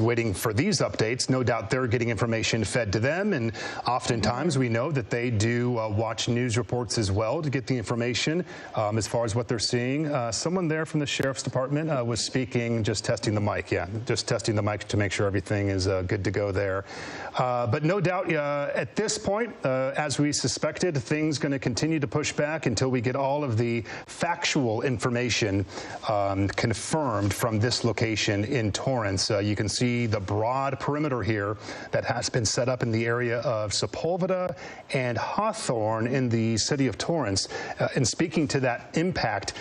waiting for these updates. No doubt they're getting information fed to them, and oftentimes we know that they do watch news reports as well to get the information as far as what they're seeing. Someone there from the Sheriff's Department was speaking, just testing the mic. Yeah, just testing the mic to make sure everything is good to go there. But no doubt at this point, as we suspected, things going to continue to push back until we get all of the factual information confirmed from this location in Torrance. You can see the broad perimeter here that has been set up in the area of Sepulveda and Hawthorne in the city of Torrance. And speaking to that impact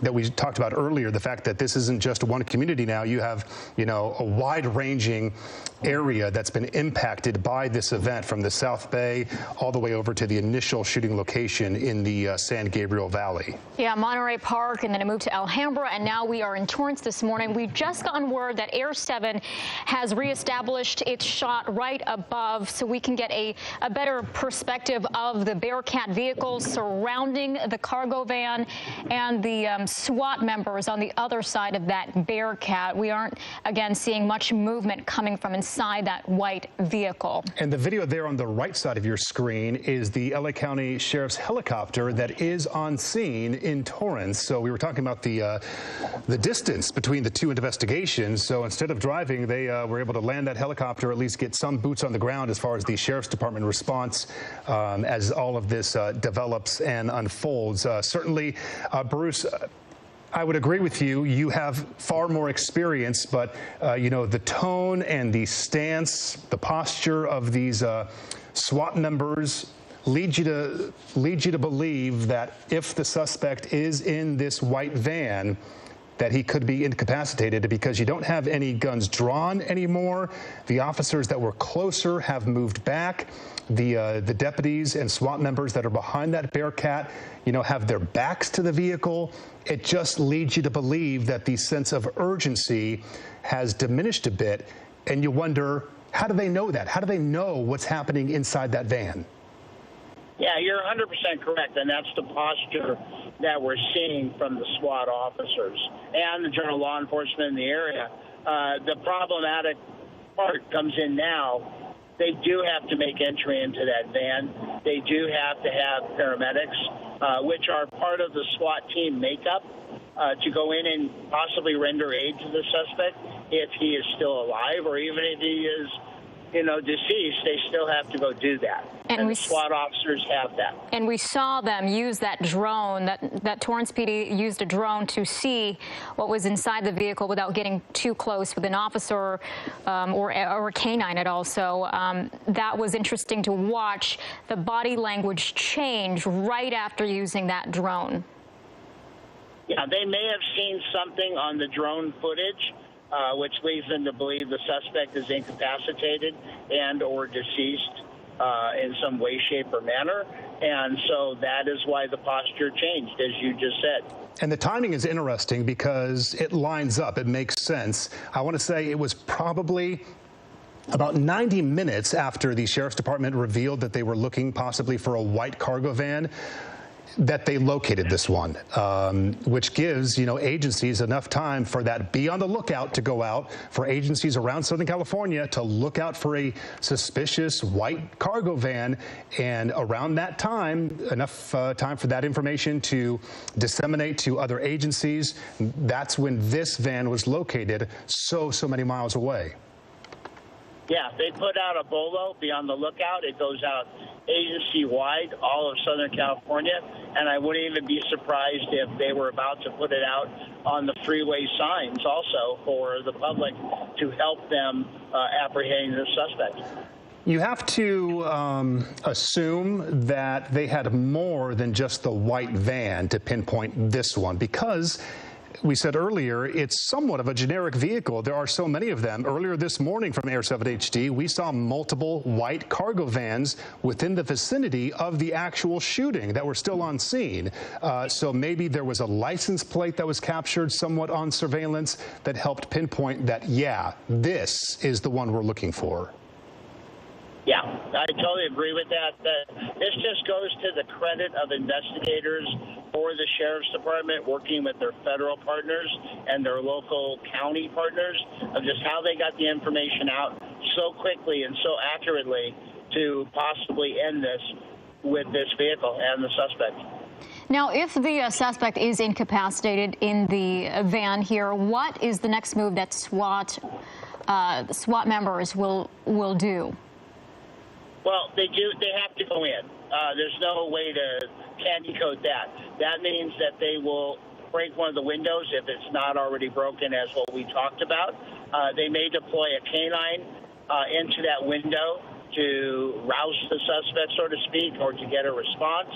that we talked about earlier, the fact that this isn't just one community now, you have, a wide-ranging area that's been impacted by this event from the South Bay all the way over to the initial shooting location in the San Gabriel Valley. Yeah, Monterey Park, and then it moved to Alhambra, and now we are in Torrance this morning. We've just gotten word that Air 7 has reestablished its shot right above, so we can get a better perspective of the Bearcat vehicles surrounding the cargo van and the SWAT members on the other side of that Bearcat. We aren't, again, seeing much movement coming from inside that white vehicle. And the video there on the right side of your screen is the LA County Sheriff's helicopter that is on scene in Torrance. So we were talking about the distance between the two investigations. So instead of driving, they were able to land that helicopter, at least get some boots on the ground as far as the Sheriff's Department response as all of this develops and unfolds. Certainly, Bruce, I would agree with you. You have far more experience, but the tone and the stance, the posture of these SWAT members lead you to believe that if the suspect is in this white van, that he could be incapacitated because you don't have any guns drawn anymore. The officers that were closer have moved back. The deputies and SWAT members that are behind that Bearcat, have their backs to the vehicle. It just leads you to believe that the sense of urgency has diminished a bit, and you wonder, how do they know that? How do they know what's happening inside that van? Yeah, you're 100% correct, and that's the posture that we're seeing from the SWAT officers and the general law enforcement in the area. The problematic part comes in now. They do have to make entry into that van. They do have to have paramedics, which are part of the SWAT team makeup, to go in and possibly render aid to the suspect if he is still alive, or even if he is deceased, they still have to go do that. And the SWAT officers have that. And we saw them use that drone, that Torrance PD used a drone to see what was inside the vehicle without getting too close with an officer or a canine at all. So that was interesting to watch the body language change right after using that drone. Yeah, they may have seen something on the drone footage which leads them to believe the suspect is incapacitated and or deceased in some way, shape, or manner. And so that is why the posture changed, as you just said. And the timing is interesting because it lines up. It makes sense. I want to say it was probably about 90 minutes after the Sheriff's Department revealed that they were looking possibly for a white cargo van that they located this one, which gives, agencies enough time for that be on the lookout to go out, for agencies around Southern California to look out for a suspicious white cargo van. And around that time, enough time for that information to disseminate to other agencies. That's when this van was located so many miles away. Yeah, they put out a BOLO, be on the lookout. It goes out agency-wide, all of Southern California, and I wouldn't even be surprised if they were about to put it out on the freeway signs also for the public to help them apprehend the suspect. You have to assume that they had more than just the white van to pinpoint this one, because we said earlier, it's somewhat of a generic vehicle. There are so many of them. Earlier this morning from Air 7 HD, we saw multiple white cargo vans within the vicinity of the actual shooting that were still on scene. So maybe there was a license plate that was captured somewhat on surveillance that helped pinpoint that, yeah, this is the one we're looking for. Yeah, I totally agree with that. This just goes to the credit of investigators for the Sheriff's Department, working with their federal partners and their local county partners, of just how they got the information out so quickly and so accurately to possibly end this with this vehicle and the suspect. Now, if the suspect is incapacitated in the van here, what is the next move that SWAT members will do? Well, they have to go in. There's no way to candy coat that. That means that they will break one of the windows if it's not already broken, as what we talked about. They may deploy a canine into that window to rouse the suspect, so to speak, or to get a response,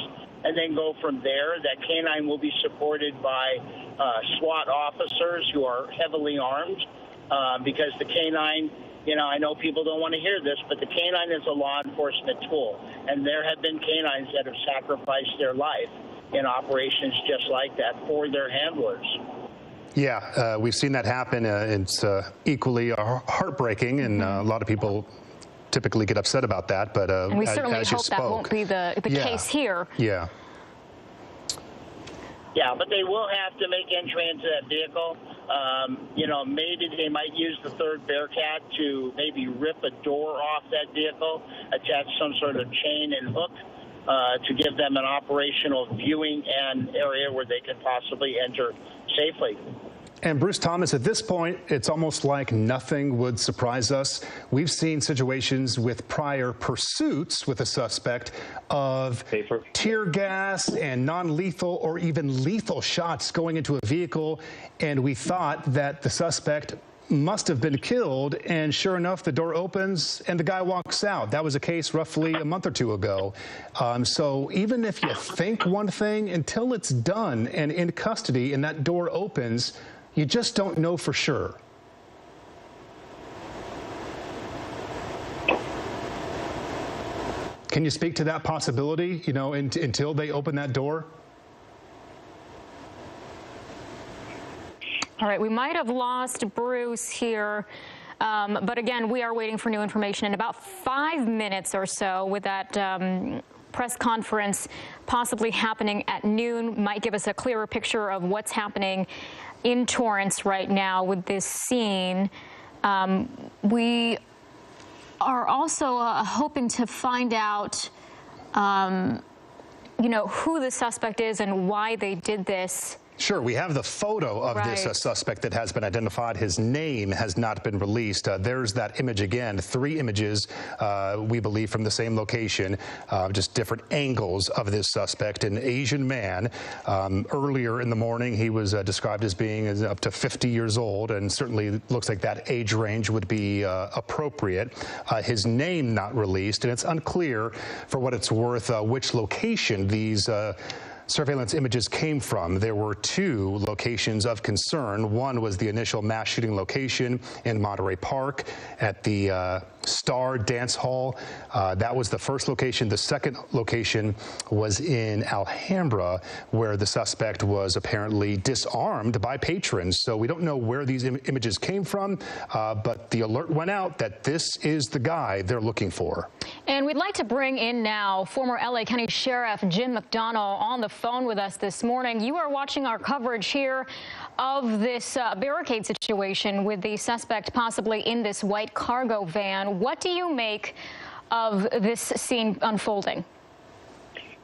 and then go from there. That canine will be supported by SWAT officers who are heavily armed, because the canine, I know people don't want to hear this, but the canine is a law enforcement tool, and there have been canines that have sacrificed their life in operations just like that for their handlers. Yeah, we've seen that happen. It's equally heartbreaking, and a lot of people typically get upset about that. But and we certainly hope that won't be the case here. Yeah. Yeah, but they will have to make entry into that vehicle. Maybe they might use the third Bearcat to maybe rip a door off that vehicle, attach some sort of chain and hook to give them an operational viewing and area where they could possibly enter safely. And Bruce Thomas, at this point, it's almost like nothing would surprise us. We've seen situations with prior pursuits with a suspect of tear gas and non-lethal or even lethal shots going into a vehicle, and we thought that the suspect must have been killed, and sure enough, the door opens and the guy walks out. That was a case roughly a month or two ago. So even if you think one thing, until it's done and in custody and that door opens, you just don't know for sure. Can you speak to that possibility, until they open that door? All right, we might have lost Bruce here, but again, we are waiting for new information in about 5 minutes or so, with that press conference possibly happening at noon. Might give us a clearer picture of what's happening in Torrance right now with this scene. We are also hoping to find out, who the suspect is and why they did this. Sure, we have the photo of this suspect that has been identified. His name has not been released. There's that image again, 3 images, we believe, from the same location, just different angles of this suspect, an Asian man. Earlier in the morning, he was described as being up to 50 years old, and certainly looks like that age range would be appropriate. His name not released, and it's unclear, for what it's worth, which location these surveillance images came from. There were 2 locations of concern. One was the initial mass shooting location in Monterey Park at the Star Dance Hall. That was the first location. The second location was in Alhambra, where the suspect was apparently disarmed by patrons. So we don't know where these images came from, but the alert went out that this is the guy they're looking for. And we'd like to bring in now former LA County Sheriff Jim McDonnell on the phone with us this morning. You are watching our coverage here of this barricade situation with the suspect possibly in this white cargo van. What do you make of this scene unfolding?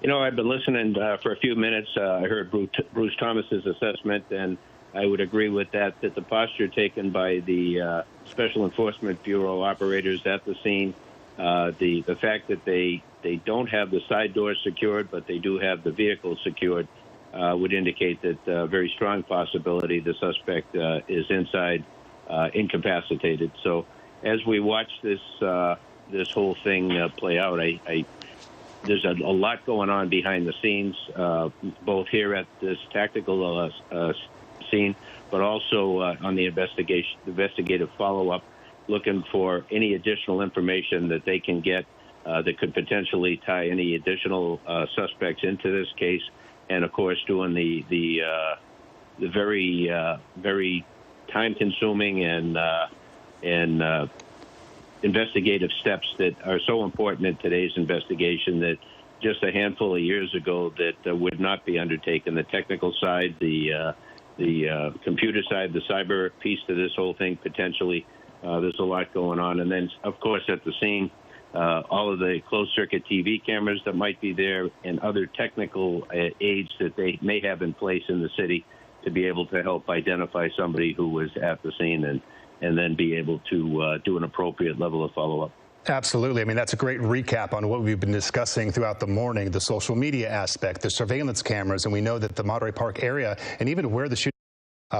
I've been listening for a few minutes. I heard Bruce Thomas's assessment, and I would agree with that the posture taken by the Special Enforcement Bureau operators at the scene, the fact that they don't have the side doors secured, but they do have the vehicle secured, would indicate that a very strong possibility the suspect is inside, incapacitated. So as we watch this whole thing play out, there's a lot going on behind the scenes, both here at this tactical scene, but also on the investigative follow-up, looking for any additional information that they can get that could potentially tie any additional suspects into this case, and of course doing the very very time-consuming and investigative steps that are so important in today's investigation, that just a handful of years ago that would not be undertaken. The technical side, the computer side, the cyber piece to this whole thing, potentially. There's a lot going on. And then, of course, at the scene, all of the closed-circuit TV cameras that might be there and other technical aids that they may have in place in the city to be able to help identify somebody who was at the scene and then be able to do an appropriate level of follow-up. Absolutely. I mean, that's a great recap on what we've been discussing throughout the morning, the social media aspect, the surveillance cameras, and we know that the Monterey Park area and even where the shooting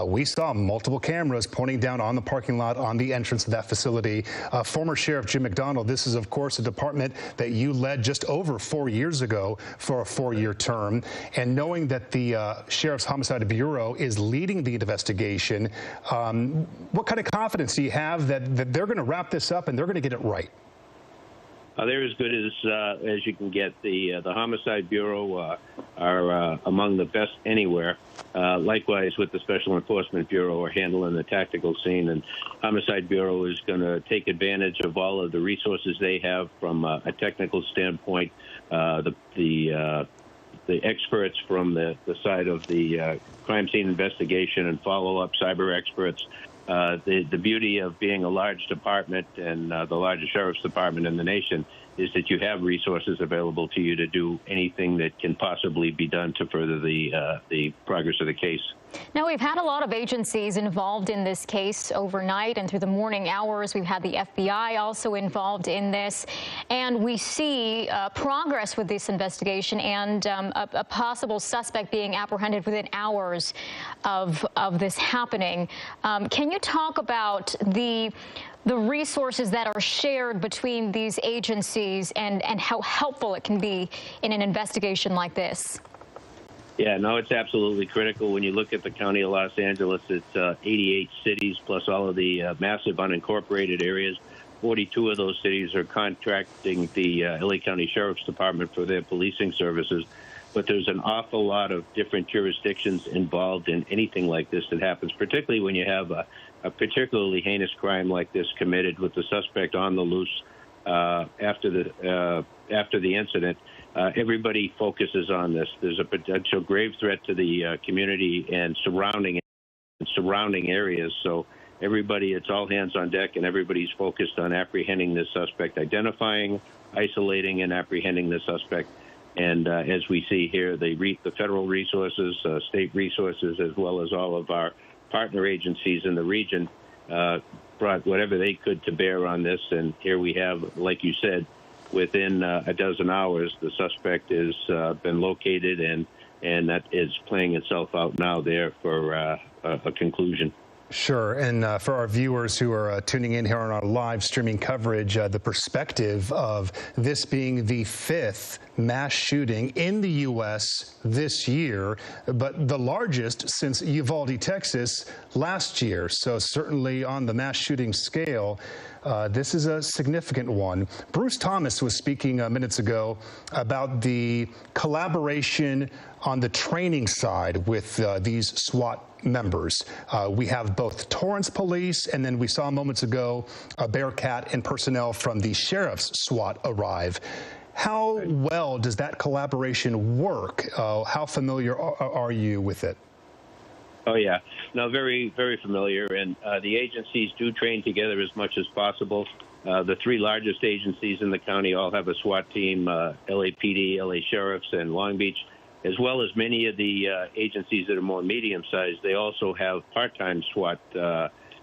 we saw multiple cameras pointing down on the parking lot on the entrance of that facility. Former Sheriff Jim McDonald, this is, of course, a department that you led just over 4 years ago for a 4-year term. And knowing that the Sheriff's Homicide Bureau is leading the investigation, what kind of confidence do you have that they're going to wrap this up and they're going to get it right? They're as good as you can get. The Homicide Bureau are among the best anywhere. Likewise, with the Special Enforcement Bureau, are handling the tactical scene. And Homicide Bureau is going to take advantage of all of the resources they have from a technical standpoint. The experts from the side of the crime scene investigation and follow-up, cyber experts. The beauty of being a large department and the largest sheriff's department in the nation is that you have resources available to you to do anything that can possibly be done to further the progress of the case. Now, we've had a lot of agencies involved in this case overnight and through the morning hours. We've had the FBI also involved in this, and we see progress with this investigation and a possible suspect being apprehended within hours of this happening. Can you talk about the resources that are shared between these agencies and how helpful it can be in an investigation like this? Yeah, no, it's absolutely critical. When you look at the county of Los Angeles, it's 88 cities plus all of the massive unincorporated areas. 42 of those cities are contracting the LA County Sheriff's Department for their policing services. But there's an awful lot of different jurisdictions involved in anything like this that happens, particularly when you have a particularly heinous crime like this committed with the suspect on the loose after the incident. Everybody focuses on this. There's a potential grave threat to the community and surrounding areas. So everybody, it's all hands on deck, and everybody's focused on apprehending this suspect, identifying, isolating, and apprehending the suspect. And as we see here, the federal resources, state resources, as well as all of our partner agencies in the region brought whatever they could to bear on this. And here we have, like you said, within a dozen hours, the suspect has been located, and that is playing itself out now there for a conclusion. Sure. And for our viewers who are tuning in here on our live streaming coverage, the perspective of this being the 5th mass shooting in the U.S. this year, but the largest since Uvalde, Texas last year. So certainly on the mass shooting scale, this is a significant one. Bruce Thomas was speaking minutes ago about the collaboration on the training side with these SWAT members. We have both Torrance Police, and then we saw moments ago a Bearcat and personnel from the Sheriff's SWAT arrive. How well does that collaboration work? How familiar are you with it? Oh, yeah. No, very, very familiar. And the agencies do train together as much as possible. The 3 largest agencies in the county all have a SWAT team, LAPD, LA Sheriffs, and Long Beach, as well as many of the agencies that are more medium-sized. They also have part-time SWAT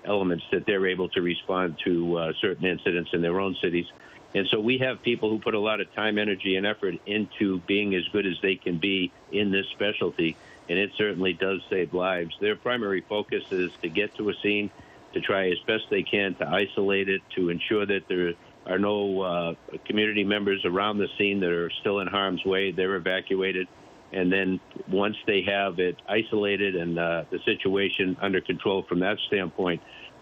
elements that they're able to respond to certain incidents in their own cities. And so we have people who put a lot of time, energy, and effort into being as good as they can be in this specialty, and it certainly does save lives. Their primary focus is to get to a scene, to try as best they can to isolate it, to ensure that there are no community members around the scene that are still in harm's way. They're evacuated. And then once they have it isolated and the situation under control from that standpoint,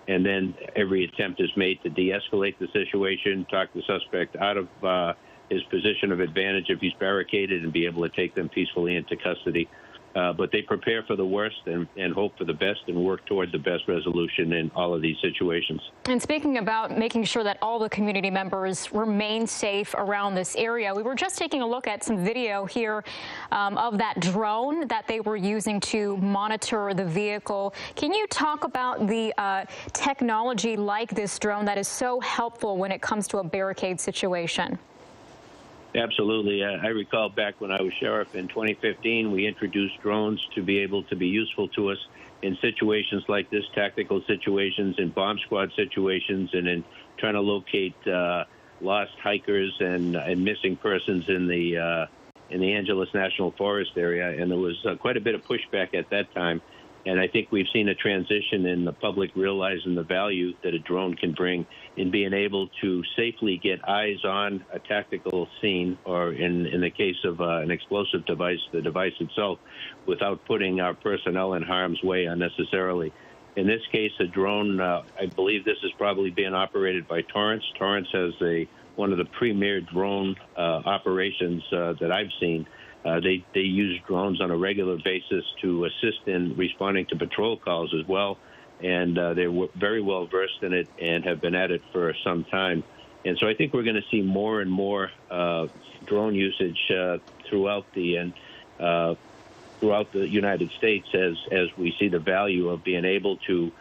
and then every attempt is made to de-escalate the situation, talk the suspect out of his position of advantage if he's barricaded, and be able to take them peacefully into custody. But they prepare for the worst and hope for the best and work toward the best resolution in all of these situations. And speaking about making sure that all the community members remain safe around this area, we were just taking a look at some video here of that drone that they were using to monitor the vehicle. Can you talk about the technology like this drone that is so helpful when it comes to a barricade situation? Absolutely. I recall back when I was sheriff in 2015, we introduced drones to be able to be useful to us in situations like this, tactical situations, in bomb squad situations, and in trying to locate lost hikers and missing persons in the Angeles National Forest area. And there was quite a bit of pushback at that time. And I think we've seen a transition in the public realizing the value that a drone can bring in being able to safely get eyes on a tactical scene, or in the case of an explosive device, the device itself, without putting our personnel in harm's way unnecessarily. In this case, a drone, I believe this is probably being operated by Torrance. Torrance has one of the premier drone operations that I've seen. They use drones on a regular basis to assist in responding to patrol calls as well, and they're very well versed in it and have been at it for some time. And so I think we're going to see more and more drone usage throughout the United States as we see the value of being able to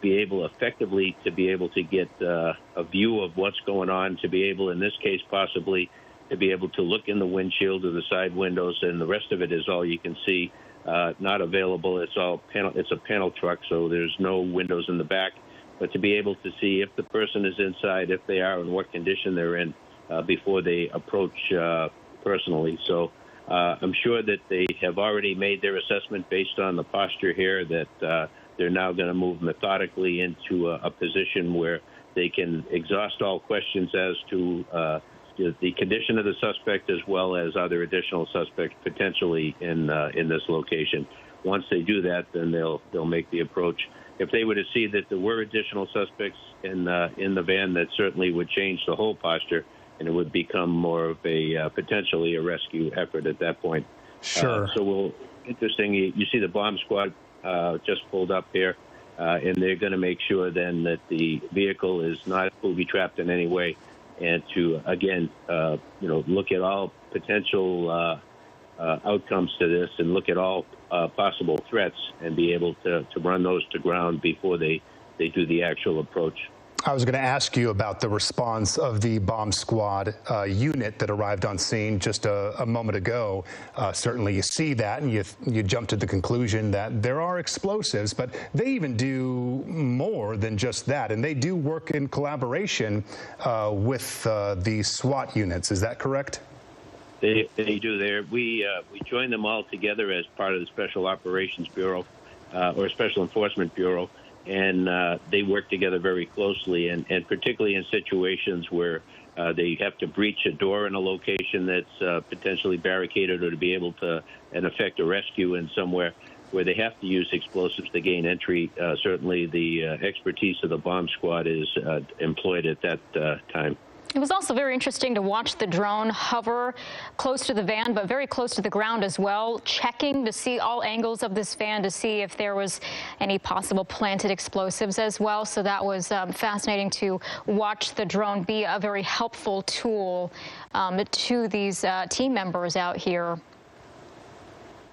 effectively to get a view of what's going on, to be able, in this case, possibly to be able to look in the windshield or the side windows, and the rest of it is all you can see, not available. It's a panel truck, so there's no windows in the back. But to be able to see if the person is inside, if they are, and what condition they're in before they approach personally. So I'm sure that they have already made their assessment based on the posture here, that they're now going to move methodically into a position where they can exhaust all questions as to the condition of the suspect, as well as other additional suspects potentially in this location. Once they do that, then they'll make the approach. If they were to see that there were additional suspects in the van, that certainly would change the whole posture, and it would become more of a potentially a rescue effort at that point. Sure. Interesting. You see the bomb squad just pulled up here, and they're going to make sure then that the vehicle is not booby-trapped in any way, and to, again, look at all potential outcomes to this, and look at all possible threats, and be able to run those to ground before they do the actual approach. I was going to ask you about the response of the bomb squad unit that arrived on scene just a moment ago. Certainly you see that, and you jump to the conclusion that there are explosives, but they even do more than just that, and they do work in collaboration with the SWAT units. Is that correct? They do. We join them all together as part of the Special Operations Bureau or Special Enforcement Bureau. And they work together very closely, and particularly in situations where they have to breach a door in a location that's potentially barricaded, or to be able to effect a rescue in somewhere where they have to use explosives to gain entry. Certainly the expertise of the bomb squad is employed at that time. It was also very interesting to watch the drone hover close to the van, but very close to the ground as well, checking to see all angles of this van to see if there was any possible planted explosives as well. So that was fascinating to watch the drone be a very helpful tool to these team members out here.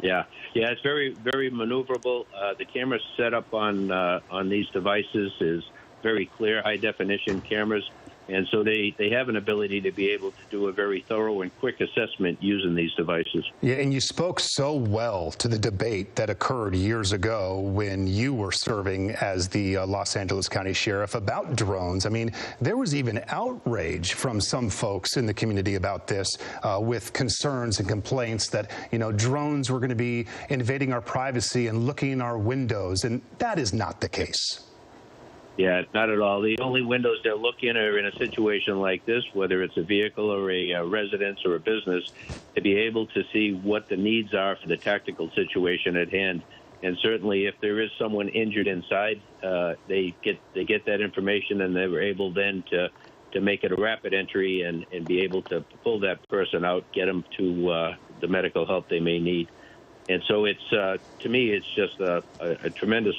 Yeah, it's very, very maneuverable. The camera set up on these devices is very clear, high-definition cameras. And so they have an ability to be able to do a very thorough and quick assessment using these devices. Yeah, and you spoke so well to the debate that occurred years ago when you were serving as the Los Angeles County Sheriff about drones. I mean, there was even outrage from some folks in the community about this, with concerns and complaints that, drones were going to be invading our privacy and looking in our windows, and that is not the case. Yeah, not at all. The only windows they'll look in are in a situation like this, whether it's a vehicle or a residence or a business, to be able to see what the needs are for the tactical situation at hand. And certainly if there is someone injured inside, they get that information, and they were able then to make it a rapid entry and be able to pull that person out, get them to the medical help they may need. And so it's, to me, it's just a tremendous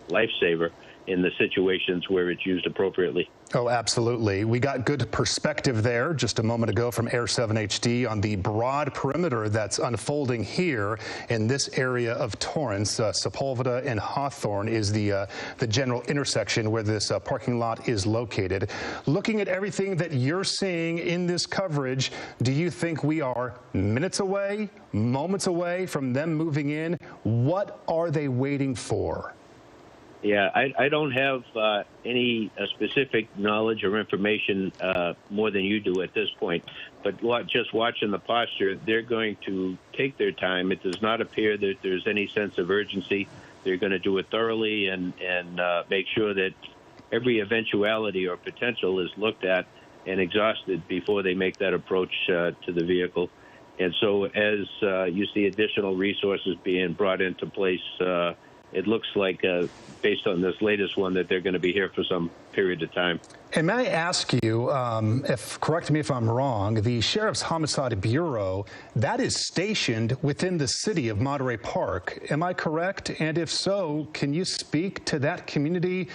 lifesaver in the situations where it's used appropriately. Oh, absolutely. We got good perspective there just a moment ago from Air 7 HD on the broad perimeter that's unfolding here in this area of Torrance. Sepulveda and Hawthorne is the general intersection where this parking lot is located. Looking at everything that you're seeing in this coverage, do you think we are minutes away, moments away from them moving in? What are they waiting for? Yeah, I don't have any specific knowledge or information more than you do at this point. But just watching the posture, they're going to take their time. It does not appear that there's any sense of urgency. They're going to do it thoroughly and make sure that every eventuality or potential is looked at and exhausted before they make that approach to the vehicle. And so as you see additional resources being brought into place, it looks like, based on this latest one, that they're going to be here for some period of time. And may I ask you, correct me if I'm wrong, the Sheriff's Homicide Bureau, that is stationed within the city of Monterey Park. Am I correct? And if so, can you speak to that community?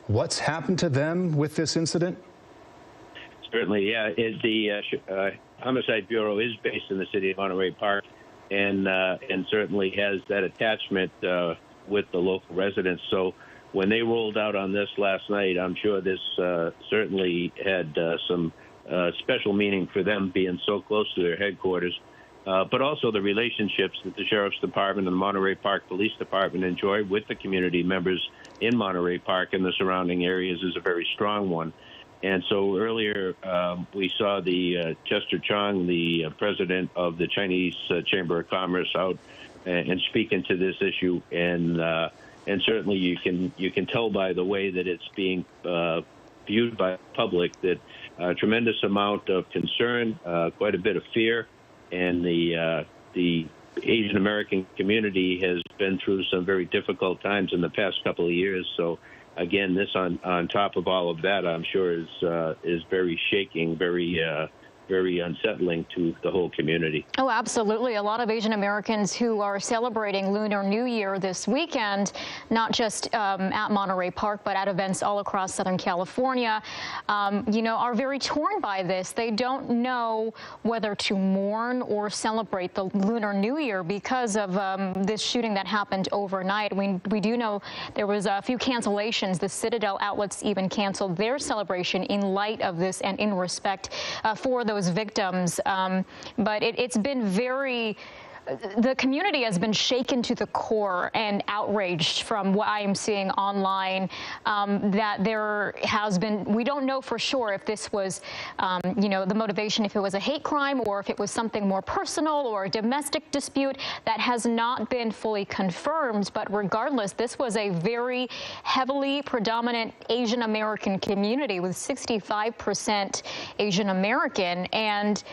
What's happened to them with this incident? Certainly, yeah. The Homicide Bureau is based in the city of Monterey Park, and certainly has that attachment with the local residents. So when they rolled out on this last night, I'm sure this certainly had some special meaning for them being so close to their headquarters. But also the relationships that the Sheriff's Department and the Monterey Park Police Department enjoy with the community members in Monterey Park and the surrounding areas is a very strong one. And so earlier we saw the Chester Chong, the president of the Chinese Chamber of Commerce, out and speaking to this issue, and certainly you can tell by the way that it's being viewed by the public that a tremendous amount of concern, quite a bit of fear, and the Asian American community has been through some very difficult times in the past couple of years. So again, this on top of all of that, I'm sure is very shaking, very unsettling to the whole community. Oh, absolutely. A lot of Asian Americans who are celebrating Lunar New Year this weekend, not just at Monterey Park, but at events all across Southern California, are very torn by this. They don't know whether to mourn or celebrate the Lunar New Year because of this shooting that happened overnight. We do know there was a few cancellations. The Citadel outlets even canceled their celebration in light of this and in respect for those victims. But it's been the community has been shaken to the core and outraged from what I am seeing online, that there has been, we don't know for sure if this was, the motivation, if it was a hate crime or if it was something more personal or a domestic dispute. That has not been fully confirmed. But regardless, this was a very heavily predominant Asian American community with 65% Asian American. And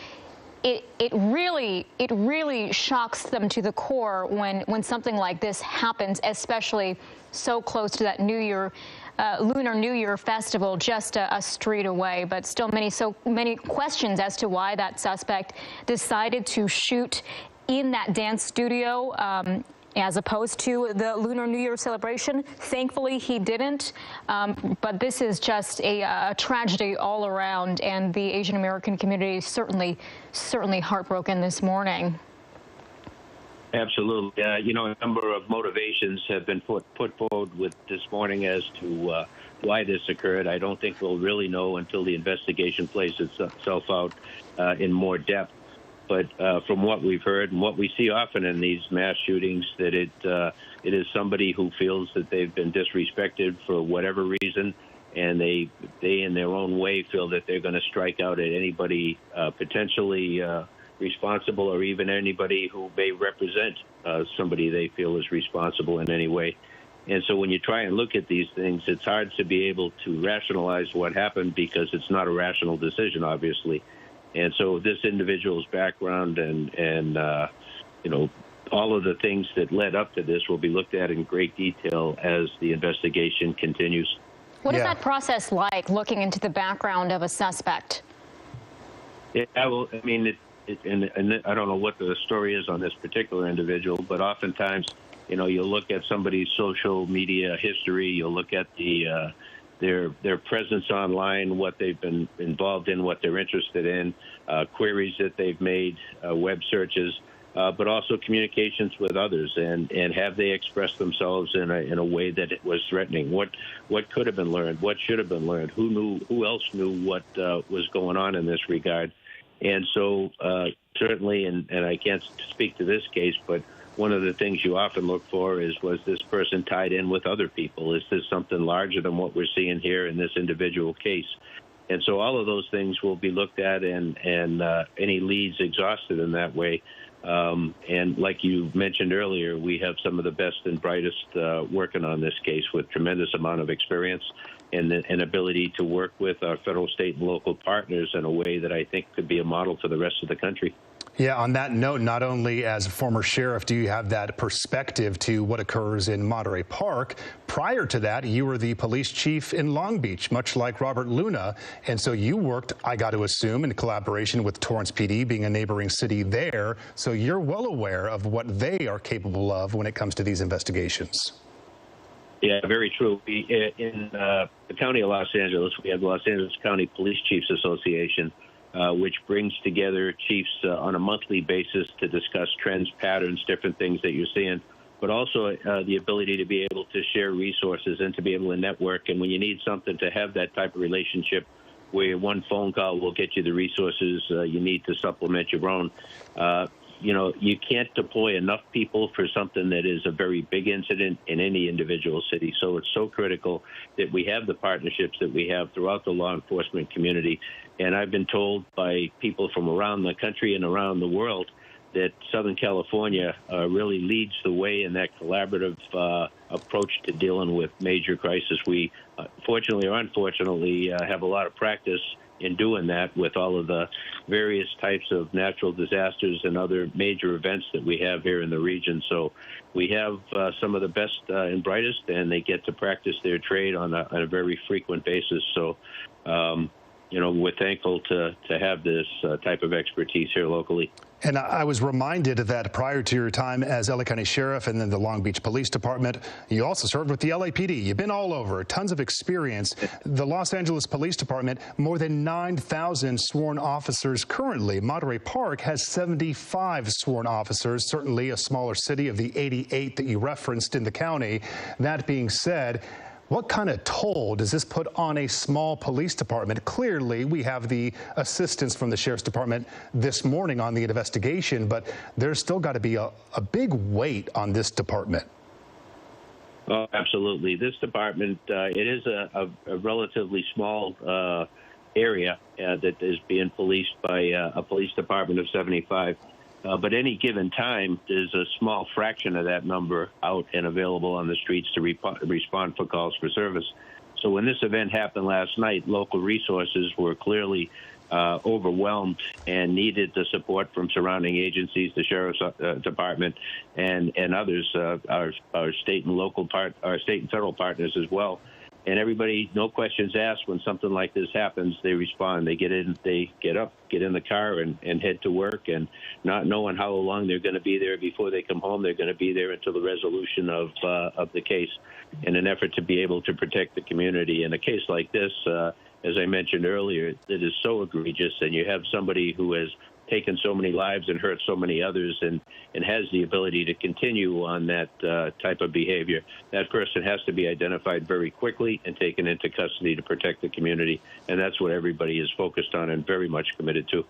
it really shocks them to the core when something like this happens, especially so close to that Lunar New Year festival, just a street away. But still so many questions as to why that suspect decided to shoot in that dance studio as opposed to the Lunar New Year celebration. Thankfully, he didn't. But this is just a tragedy all around, and the Asian American community is certainly heartbroken this morning. Absolutely. A number of motivations have been put forward with this morning as to why this occurred. I don't think we'll really know until the investigation plays itself out in more depth. But from what we've heard and what we see often in these mass shootings, that it is somebody who feels that they've been disrespected for whatever reason, and they in their own way feel that they're going to strike out at anybody potentially responsible, or even anybody who may represent somebody they feel is responsible in any way. And so when you try and look at these things, it's hard to be able to rationalize what happened because it's not a rational decision, obviously. And so this individual's background and all of the things that led up to this will be looked at in great detail as the investigation continues. What is that process like, looking into the background of a suspect? Yeah, well, I mean, and I don't know what the story is on this particular individual, but oftentimes, you'll look at somebody's social media history, you'll look at their presence online, what they've been involved in, what they're interested in, queries that they've made, web searches, but also communications with others, and have they expressed themselves in a way that it was threatening? What could have been learned? What should have been learned? Who else knew what was going on in this regard? And so certainly, and I can't speak to this case, but one of the things you often look for is, was this person tied in with other people? Is this something larger than what we're seeing here in this individual case? And so all of those things will be looked at, and any leads exhausted in that way. And like you mentioned earlier, we have some of the best and brightest working on this case with tremendous amount of experience and an ability to work with our federal, state, and local partners in a way that I think could be a model for the rest of the country. Yeah, on that note, not only as a former sheriff do you have that perspective to what occurs in Monterey Park, prior to that, you were the police chief in Long Beach, much like Robert Luna. And so you worked, I got to assume, in collaboration with Torrance PD, being a neighboring city there. So you're well aware of what they are capable of when it comes to these investigations. Yeah, very true. In the county of Los Angeles, we have the Los Angeles County Police Chiefs Association, which brings together chiefs on a monthly basis to discuss trends, patterns, different things that you're seeing, but also the ability to be able to share resources and to be able to network. And when you need something, to have that type of relationship where one phone call will get you the resources you need to supplement your own. You can't deploy enough people for something that is a very big incident in any individual city. So it's so critical that we have the partnerships that we have throughout the law enforcement community. And I've been told by people from around the country and around the world that Southern California really leads the way in that collaborative approach to dealing with major crisis. We, fortunately or unfortunately, have a lot of practice in doing that with all of the various types of natural disasters and other major events that we have here in the region. So we have some of the best and brightest, and they get to practice their trade on a very frequent basis. So, we're thankful to have this type of expertise here locally. And I was reminded that prior to your time as LA County Sheriff and then the Long Beach Police Department, you also served with the LAPD. You've been all over, tons of experience. The Los Angeles Police Department, more than 9,000 sworn officers currently. Monterey Park has 75 sworn officers, certainly a smaller city of the 88 that you referenced in the county. That being said, what kind of toll does this put on a small police department? Clearly, we have the assistance from the Sheriff's Department this morning on the investigation, but there's still got to be a big weight on this department. Oh, absolutely. This department, it is a relatively small area that is being policed by a police department of 75. But any given time, there's a small fraction of that number out and available on the streets to respond for calls for service. So when this event happened last night, local resources were clearly overwhelmed and needed the support from surrounding agencies, the Sheriff's Department, and others, our state and local our state and federal partners as well. And everybody, no questions asked, when something like this happens, they respond. They get in, they get up, get in the car, and head to work, and not knowing how long they're going to be there before they come home. They're going to be there until the resolution of the case, in an effort to be able to protect the community. In a case like this, as I mentioned earlier, it is so egregious, and you have somebody who has taken so many lives and hurt so many others, and has the ability to continue on that type of behavior. That person has to be identified very quickly and taken into custody to protect the community. And that's what everybody is focused on and very much committed to.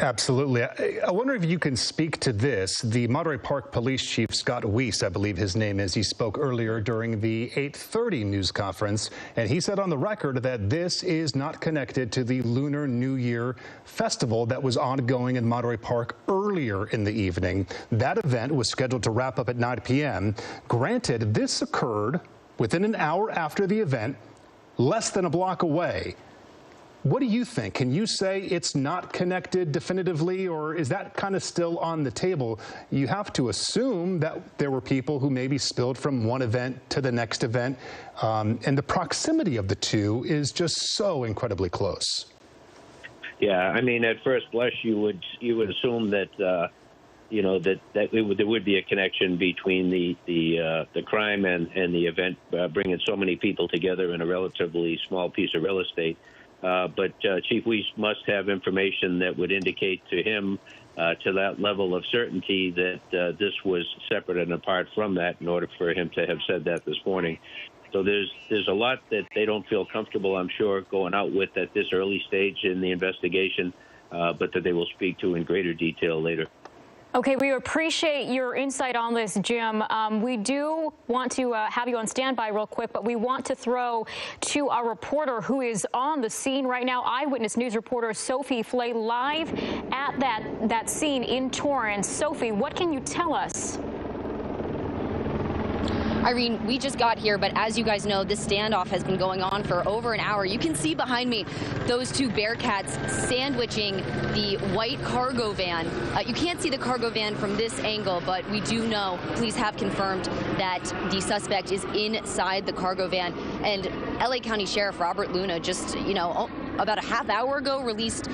Absolutely. I wonder if you can speak to this. The Monterey Park Police Chief, Scott Weiss, I believe his name is, he spoke earlier during the 8:30 news conference, and he said on the record that this is not connected to the Lunar New Year festival that was ongoing in Monterey Park earlier in the evening. That event was scheduled to wrap up at 9 p.m. Granted, this occurred within an hour after the event, less than a block away. What do you think? Can you say it's not connected definitively, or is that kind of still on the table? You have to assume that there were people who maybe spilled from one event to the next event, and the proximity of the two is just so incredibly close. Yeah, I mean, at first blush, you would assume that there would be a connection between the crime and the event, bringing so many people together in a relatively small piece of real estate. But Chief Weiss must have information that would indicate to him to that level of certainty that this was separate and apart from that in order for him to have said that this morning. So there's a lot that they don't feel comfortable, I'm sure, going out with at this early stage in the investigation, but that they will speak to in greater detail later. Okay, we appreciate your insight on this, Jim. We do want to have you on standby real quick, but we want to throw to our reporter who is on the scene right now, Eyewitness News reporter Sophie Flay, live at that scene in Torrance. Sophie, what can you tell us? Irene, we just got here, but as you guys know, this standoff has been going on for over an hour. You can see behind me those two Bearcats sandwiching the white cargo van. You can't see the cargo van from this angle, but we do know, police have confirmed that the suspect is inside the cargo van. And LA County Sheriff Robert Luna just, about a half hour ago released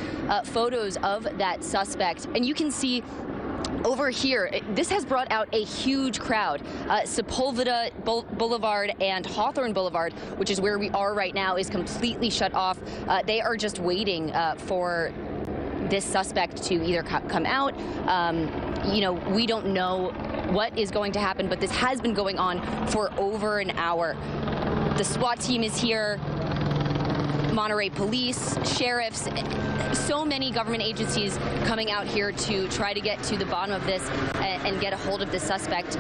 photos of that suspect. And you can see over here, this has brought out a huge crowd. Sepulveda Boulevard and Hawthorne Boulevard, which is where we are right now, is completely shut off. They are just waiting for this suspect to either come out. We don't know what is going to happen, but this has been going on for over an hour. The SWAT team is here. Monterey police, sheriffs, so many government agencies coming out here to try to get to the bottom of this and get a hold of the suspect.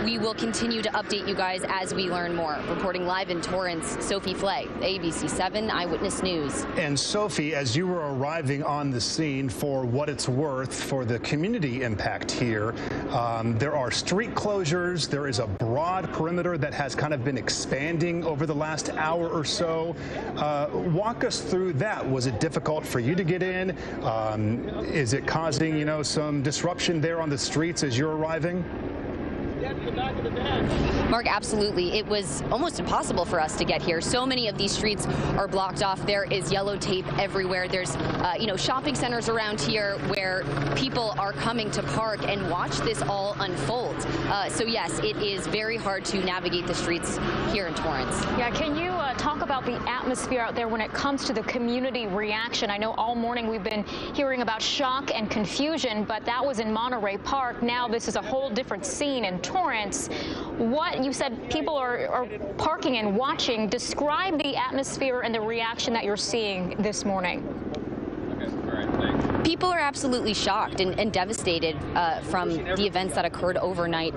We will continue to update you guys as we learn more. Reporting live in Torrance, Sophie Flay, ABC 7 Eyewitness News. And Sophie, as you were arriving on the scene, for what it's worth, for the community impact here, there are street closures. There is a broad perimeter that has kind of been expanding over the last hour or so. Walk us through that. Was it difficult for you to get in? Is it causing, some disruption there on the streets as you're arriving? Mark, absolutely. It was almost impossible for us to get here. So many of these streets are blocked off. There is yellow tape everywhere. There's, shopping centers around here where people are coming to park and watch this all unfold. So yes, it is very hard to navigate the streets here in Torrance. Yeah, can you talk about the atmosphere out there when it comes to the community reaction? I know all morning we've been hearing about shock and confusion, but that was in Monterey Park. Now this is a whole different scene in Torrance. What you said, people are parking and watching. Describe the atmosphere and the reaction that you're seeing this morning. People are absolutely shocked and devastated from the events that occurred overnight.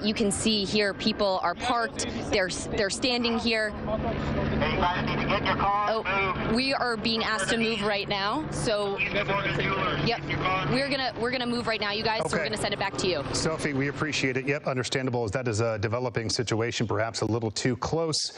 You can see here people are parked. They're standing here. Hey, you guys need to get your car. Oh, we are being asked to move right now. So, yep, we're gonna move right now, you guys. Okay. So we're gonna send it back to you. Sophie, we appreciate it. Yep, understandable as that is a developing situation, perhaps a little too close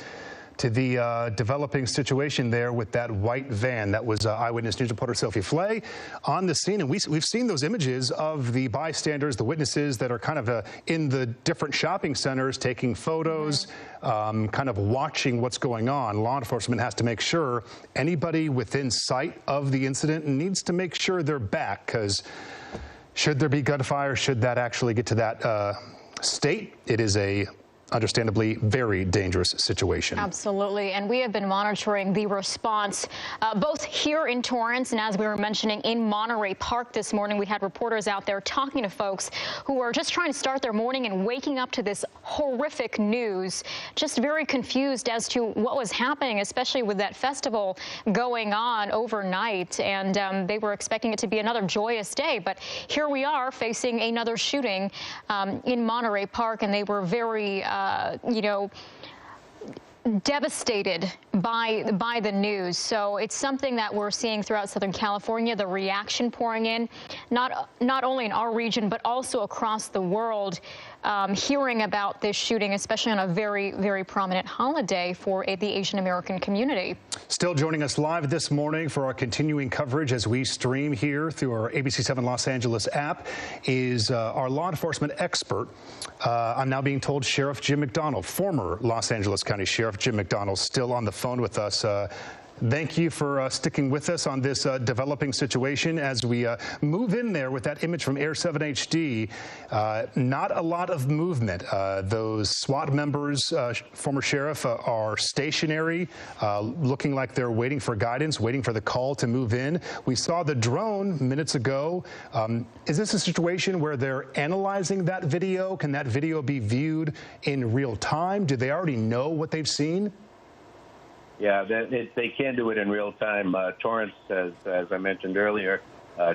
to the developing situation there with that white van. That was Eyewitness News reporter Sophie Flay on the scene. And we've seen those images of the bystanders, the witnesses that are kind of in the different shopping centers taking photos, kind of watching what's going on. Law enforcement has to make sure anybody within sight of the incident needs to make sure they're back, because should there be gunfire, should that actually get to that state, it is a understandably very dangerous situation. Absolutely, and we have been monitoring the response both here in Torrance and, as we were mentioning, in Monterey Park this morning. We had reporters out there talking to folks who are just trying to start their morning and waking up to this horrific news, just very confused as to what was happening, especially with that festival going on overnight, and they were expecting it to be another joyous day, but here we are facing another shooting in Monterey Park, and they were very devastated by the news. So it's something that we're seeing throughout Southern California, the reaction pouring in, not only in our region, but also across the world, hearing about this shooting, especially on a very, very prominent holiday for the Asian American community. Still joining us live this morning for our continuing coverage as we stream here through our ABC 7 Los Angeles app is our law enforcement expert. I'm now being told Sheriff Jim McDonald, former Los Angeles County Sheriff Jim McDonald, still on the phone with us. thank you for sticking with us on this developing situation as we move in there with that image from Air 7 HD. Not a lot of movement. Those SWAT members, former sheriff, are stationary, looking like they're waiting for guidance, waiting for the call to move in. We saw the drone minutes ago. Is this a situation where they're analyzing that video? Can that video be viewed in real time? Do they already know what they've seen? Yeah, they can do it in real time. Torrance has, as I mentioned earlier,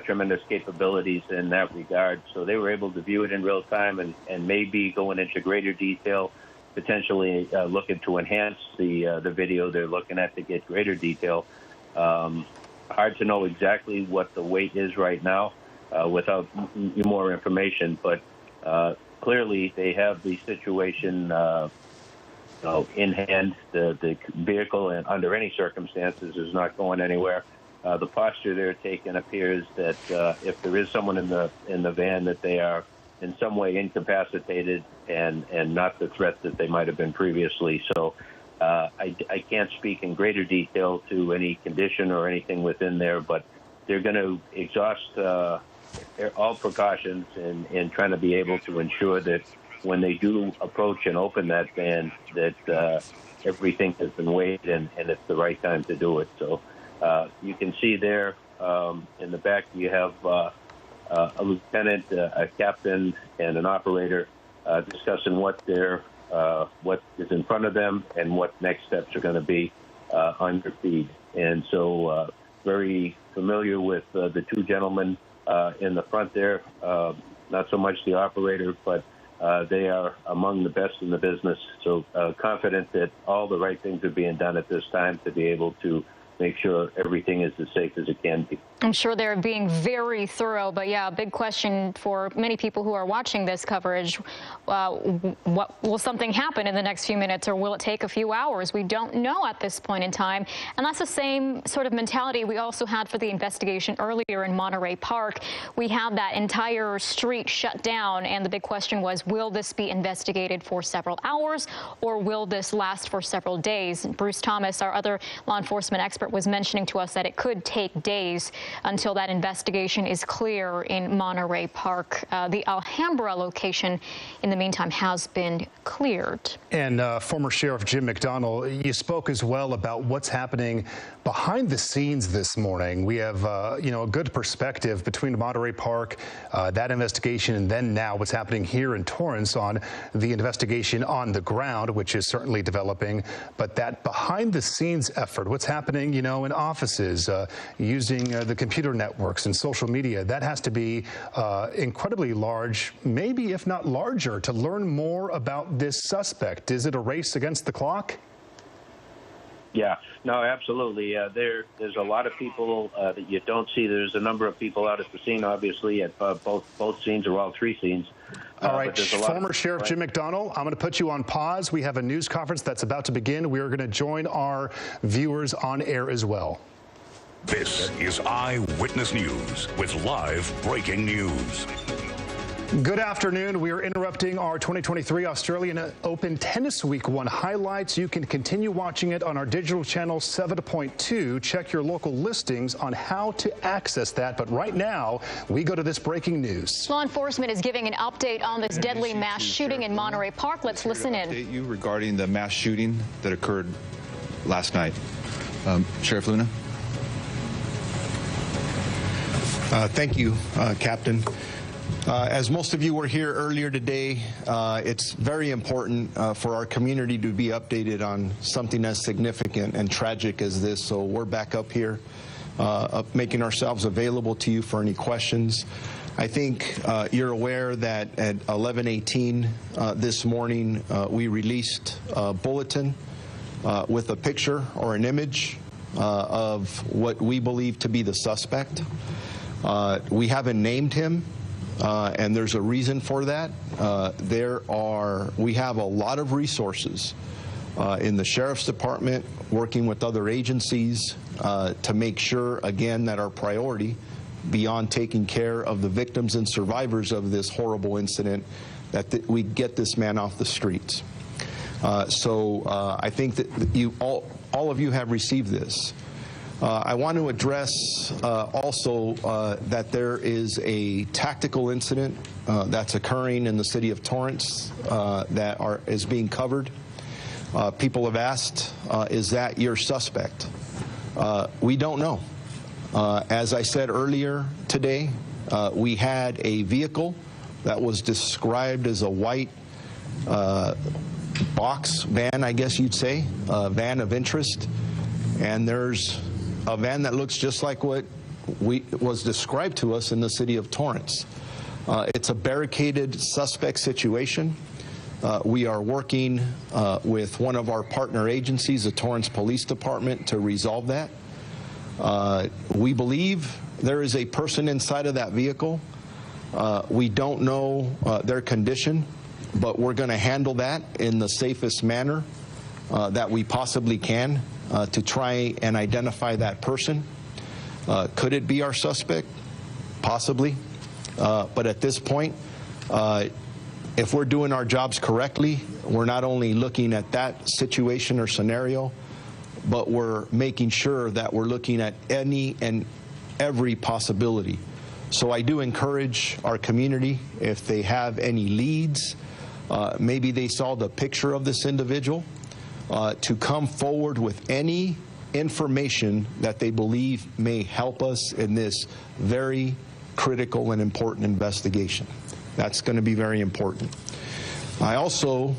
tremendous capabilities in that regard. So they were able to view it in real time and maybe going into greater detail, potentially looking to enhance the video they're looking at to get greater detail. Hard to know exactly what the weight is right now without more information, but clearly they have the situation in hand. The vehicle, and under any circumstances, is not going anywhere. The posture they're taking appears that if there is someone in the van, that they are in some way incapacitated and not the threat that they might have been previously. So I can't speak in greater detail to any condition or anything within there, but they're going to exhaust all precautions in trying to be able to ensure that when they do approach and open that van, that everything has been weighed and it's the right time to do it. So you can see there in the back you have a lieutenant, a captain, and an operator discussing what is in front of them and what next steps are going to be on their feed. And so very familiar with the two gentlemen in the front there, not so much the operator, but they are among the best in the business. So confident that all the right things are being done at this time to be able to make sure everything is as safe as it can be. I'm sure they're being very thorough, but yeah, a big question for many people who are watching this coverage. What will something happen in the next few minutes, or will it take a few hours? We don't know at this point in time. And that's the same sort of mentality we also had for the investigation earlier in Monterey Park. We had that entire street shut down, and the big question was, will this be investigated for several hours, or will this last for several days? Bruce Thomas, our other law enforcement expert, was mentioning to us that it could take days until that investigation is clear in Monterey Park. The Alhambra location, in the meantime, has been cleared. And former Sheriff Jim McDonnell, you spoke as well about what's happening behind the scenes this morning. We have, a good perspective between Monterey Park, that investigation, and then now what's happening here in Torrance on the investigation on the ground, which is certainly developing. But that behind the scenes effort, what's happening, in offices, using the computer networks and social media, that has to be incredibly large, maybe if not larger, to learn more about this suspect. Is it a race against the clock? Yeah, no, absolutely. There's a lot of people that you don't see. There's a number of people out at the scene, obviously, at both scenes or all three scenes. All right, former Sheriff Jim McDonnell, I'm going to put you on pause. We have a news conference that's about to begin. We are going to join our viewers on air as well. This is Eyewitness News with live breaking news. Good afternoon. We are interrupting our 2023 Australian Open Tennis Week 1 highlights. You can continue watching it on our digital channel 7.2. Check your local listings on how to access that. But right now, we go to this breaking news. Law enforcement is giving an update on this deadly mass shooting in Monterey Park. Let's listen in. Update you regarding the mass shooting that occurred last night. Sheriff Luna. Thank you, Captain. As most of you were here earlier today, it's very important for our community to be updated on something as significant and tragic as this. So we're back up here, making ourselves available to you for any questions. I think you're aware that at 11:18 this morning, we released a bulletin with a picture or an image of what we believe to be the suspect. We haven't named him. And there's a reason for that. We have a lot of resources in the Sheriff's Department, working with other agencies to make sure, again, that our priority, beyond taking care of the victims and survivors of this horrible incident, that we get this man off the streets. So I think that all of you have received this. I want to address also that there is a tactical incident that's occurring in the city of Torrance that is being covered. People have asked, is that your suspect? We don't know. As I said earlier today, we had a vehicle that was described as a white box van, I guess you'd say, a van of interest. And there's a van that looks just like what was described to us in the city of Torrance. It's a barricaded suspect situation. We are working with one of our partner agencies, the Torrance Police Department, to resolve that. We believe there is a person inside of that vehicle. We don't know their condition, but we're going to handle that in the safest manner that we possibly can to try and identify that person. Could it be our suspect? Possibly. But at this point, if we're doing our jobs correctly, we're not only looking at that situation or scenario, but we're making sure that we're looking at any and every possibility. So I do encourage our community, if they have any leads, maybe they saw the picture of this individual, to come forward with any information that they believe may help us in this very critical and important investigation. That's going to be very important. I also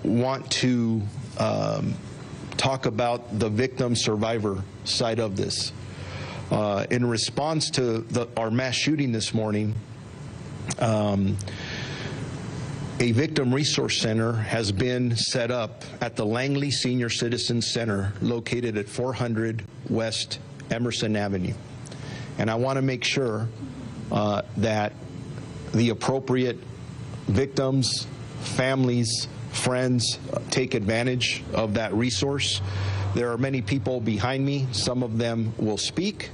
want to talk about the victim survivor side of this. In response to our mass shooting this morning, a victim resource center has been set up at the Langley Senior Citizens Center located at 400 West Emerson Avenue. And I want to make sure that the appropriate victims, families, friends take advantage of that resource. There are many people behind me. Some of them will speak,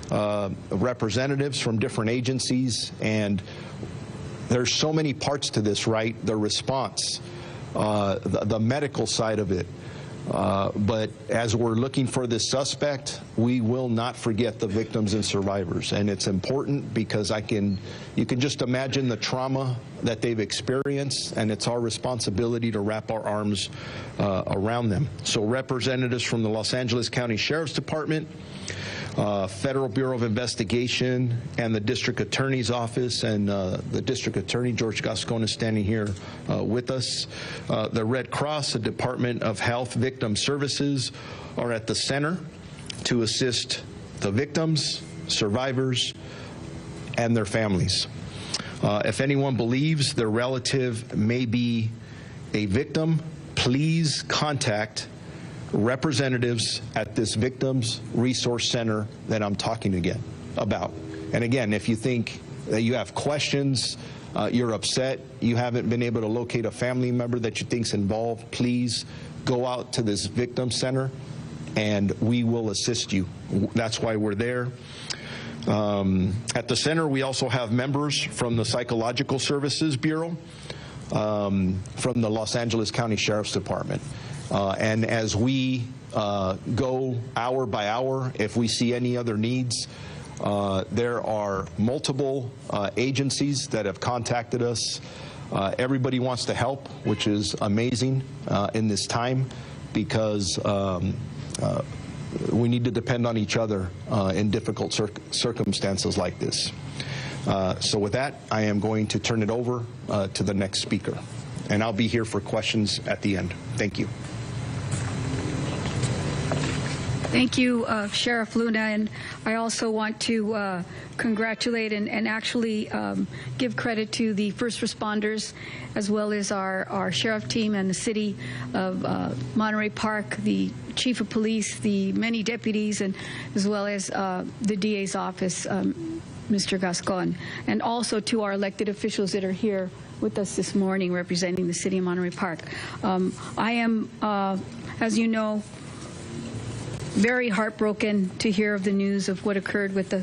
representatives from different agencies, and there's so many parts to this, right? The response, the medical side of it. But as we're looking for this suspect, we will not forget the victims and survivors. And it's important because you can just imagine the trauma that they've experienced, and it's our responsibility to wrap our arms around them. So representatives from the Los Angeles County Sheriff's Department, Federal Bureau of Investigation, and the District Attorney's Office, and the District Attorney, George Gascon, is standing here with us. The Red Cross, the Department of Health Victim Services are at the center to assist the victims, survivors, and their families. If anyone believes their relative may be a victim, please contact representatives at this Victims Resource Center that I'm talking about. And again, if you think that you have questions, you're upset, you haven't been able to locate a family member that you think's involved, please go out to this Victim Center and we will assist you. That's why we're there. At the center, we also have members from the Psychological Services Bureau, from the Los Angeles County Sheriff's Department. And as we go hour by hour, if we see any other needs, there are multiple agencies that have contacted us. Everybody wants to help, which is amazing in this time, because we need to depend on each other in difficult circumstances like this. So with that, I am going to turn it over to the next speaker. And I'll be here for questions at the end. Thank you. Thank you, Sheriff Luna, and I also want to congratulate and actually give credit to the first responders, as well as our sheriff team and the city of Monterey Park, the chief of police, the many deputies, and as well as the DA's office, Mr. Gascon, and also to our elected officials that are here with us this morning representing the city of Monterey Park. I am, as you know, very heartbroken to hear of the news of what occurred with the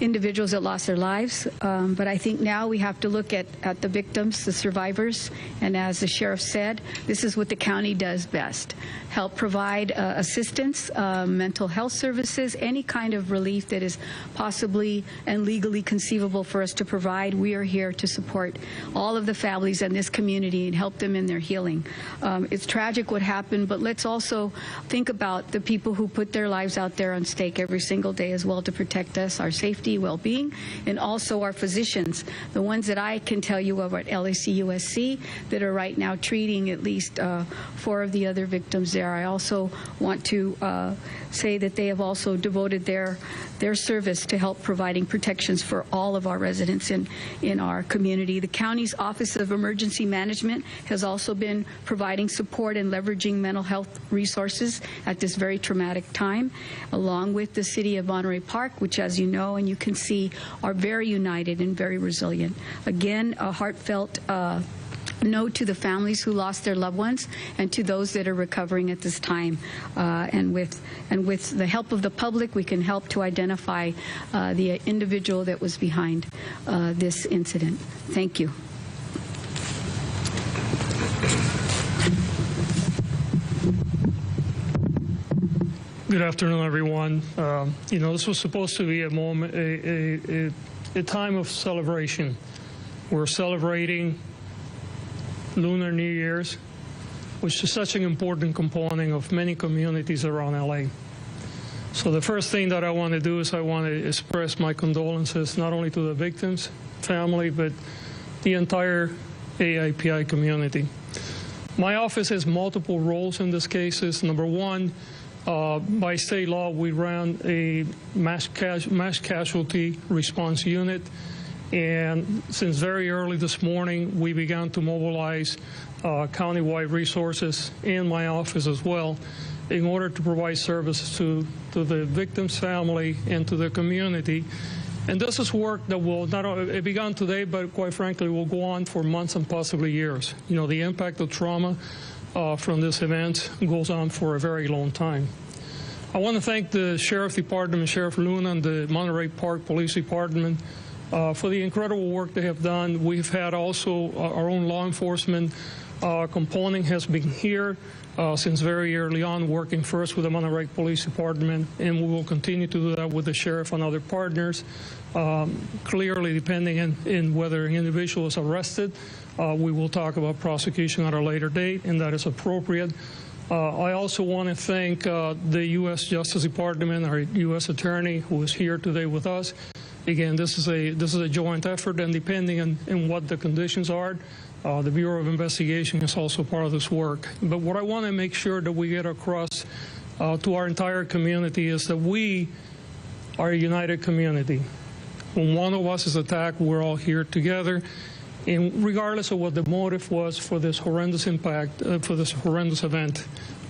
individuals that lost their lives. But I think now we have to look at the victims, the survivors, and as the sheriff said, this is what the county does best. Help provide assistance, mental health services, any kind of relief that is possibly and legally conceivable for us to provide. We are here to support all of the families in this community and help them in their healing. It's tragic what happened, but let's also think about the people who put their lives out there on stake every single day as well to protect us, our safety, well-being, and also our physicians, the ones that I can tell you about at LAC USC that are right now treating at least 4 of the other victims there. I also want to say that they have also devoted their service to help providing protections for all of our residents in our community. The county's Office of Emergency Management has also been providing support and leveraging mental health resources at this very traumatic time, along with the city of Monterey Park, which, as you know and you can see, are very united and very resilient. Again, a heartfelt note to the families who lost their loved ones and to those that are recovering at this time. And with the help of the public, we can help to identify the individual that was behind this incident. Thank you. Good afternoon, everyone. You know, this was supposed to be a moment, a time of celebration. We're celebrating Lunar New Year's, which is such an important component of many communities around LA. So the first thing that I want to do is I want to express my condolences not only to the victims' family, but the entire AIPI community. My office has multiple roles in this case. Number one, by state law, we ran a mass casualty response unit. And since very early this morning, we began to mobilize countywide resources in my office as well in order to provide services to the victim's family and to the community. And this is work that will not only, it began today, but quite frankly, will go on for months and possibly years. You know, the impact of trauma from this event goes on for a very long time. I want to thank the Sheriff Department, Sheriff Luna, and the Monterey Park Police Department for the incredible work they have done. We've had also our own law enforcement component has been here since very early on, working first with the Monterey Police Department, and we will continue to do that with the sheriff and other partners. Clearly, depending on whether an individual is arrested, we will talk about prosecution at a later date, and that is appropriate. I also want to thank the U.S. Justice Department, our U.S. Attorney, who is here today with us. Again, this is a joint effort, and depending on what the conditions are, the Bureau of Investigation is also part of this work. But what I want to make sure that we get across to our entire community is that we are a united community. When one of us is attacked, we're all here together. And regardless of what the motive was for this horrendous impact, for this horrendous event,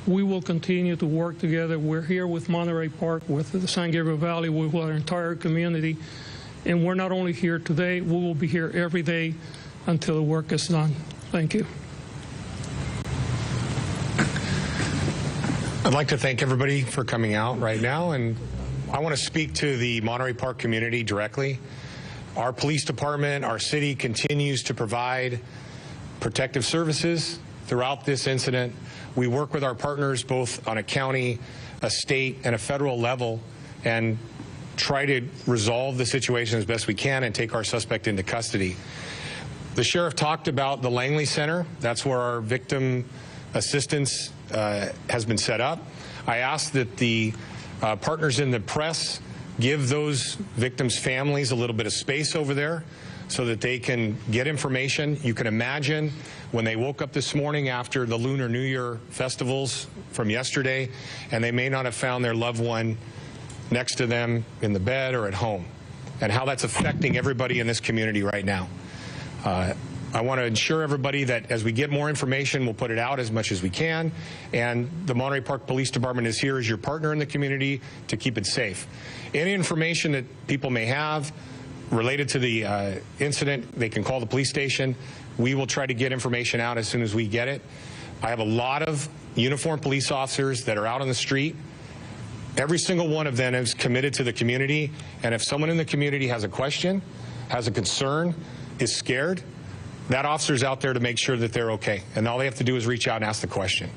we will continue to work together. We're here with Monterey Park, with the San Gabriel Valley, with our entire community. And we're not only here today, we will be here every day until the work is done. Thank you. I'd like to thank everybody for coming out right now, and I want to speak to the Monterey Park community directly. Our police department, our city continues to provide protective services throughout this incident. We work with our partners both on a county, a state, and a federal level and try to resolve the situation as best we can and take our suspect into custody. The sheriff talked about the Langley Center. That's where our victim assistance has been set up. I asked that the partners in the press give those victims' families a little bit of space over there so that they can get information. You can imagine when they woke up this morning after the Lunar New Year festivals from yesterday, and they may not have found their loved one next to them in the bed or at home, and how that's affecting everybody in this community right now. I want to ensure everybody that as we get more information, we'll put it out as much as we can. And the Monterey Park Police Department is here as your partner in the community to keep it safe. Any information that people may have related to the incident, they can call the police station. We will try to get information out as soon as we get it. I have a lot of uniformed police officers that are out on the street Every single one of them is committed to the community, and if someone in the community has a question, has a concern, is scared, that officer's out there to make sure that they're okay. And all they have to do is reach out and ask the question.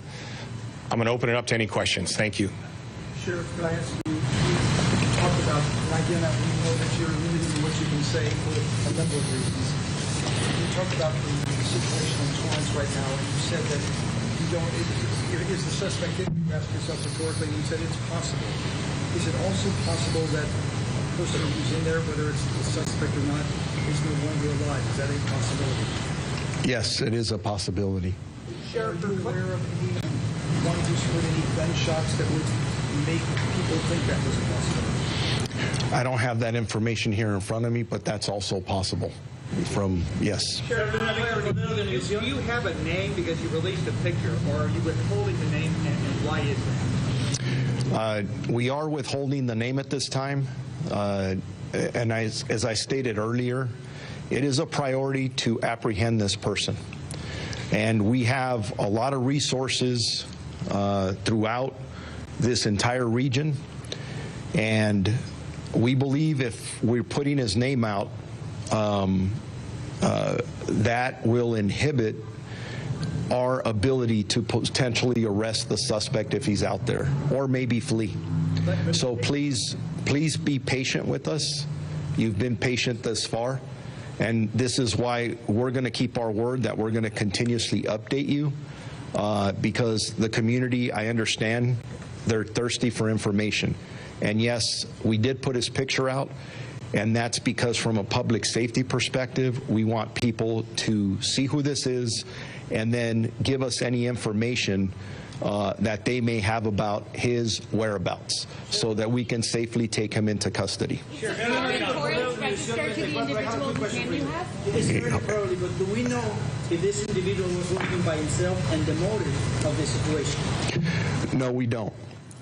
I'm going to open it up to any questions. Thank you. Sheriff, can I ask you talk about, and again, we know that you're limited in what you can say for a number of reasons. You talked about the situation in Torrance right now, and you said that you don't, is the suspect in? You asked yourself rhetorically, and you said it's possible. Is it also possible that a person who's in there, whether it's the suspect or not, is no longer alive? Is that a possibility? Yes, it is a possibility. Sheriff, are you aware of any one who's heard any gunshots that would make people think that was a possibility? I don't have that information here in front of me, but that's also possible. Yes. Sheriff, do you have a name because you released a picture, or are you withholding the name, and why is that? We are withholding the name at this time. And as I stated earlier, it is a priority to apprehend this person. And we have a lot of resources throughout this entire region. And we believe if we're putting his name out, that will inhibit our ability to potentially arrest the suspect if he's out there, or maybe flee. So please be patient with us. You've been patient thus far, and this is why we're going to keep our word that we're going to continuously update you, because the community, I understand, they're thirsty for information. And yes, we did put his picture out, and that's because from a public safety perspective, we want people to see who this is and then give us any information that they may have about his whereabouts, so that we can safely take him into custody. Sure. Registered to the individual whose name you have? It is very early, but do we know if this individual was working by himself and the motive of this situation? No, we don't.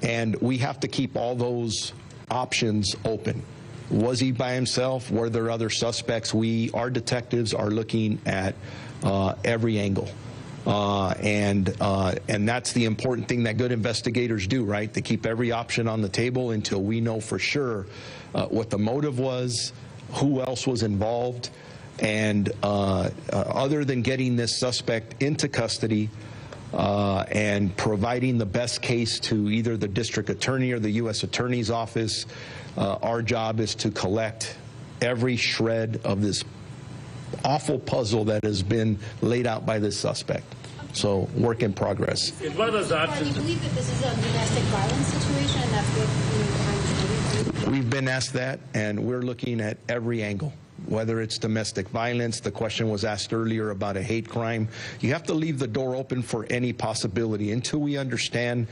And we have to keep all those options open. Was he by himself? Were there other suspects? Our detectives are looking at every angle. And that's the important thing that good investigators do, right? They keep every option on the table until we know for sure what the motive was, who else was involved, and other than getting this suspect into custody and providing the best case to either the district attorney or the U.S. Attorney's Office, our job is to collect every shred of this awful puzzle that has been laid out by this suspect. So, work in progress. It's one of those options. Do you believe that this is a domestic violence situation, and that's what We've been asked that, and we're looking at every angle, whether it's domestic violence. The question was asked earlier about a hate crime. You have to leave the door open for any possibility until we understand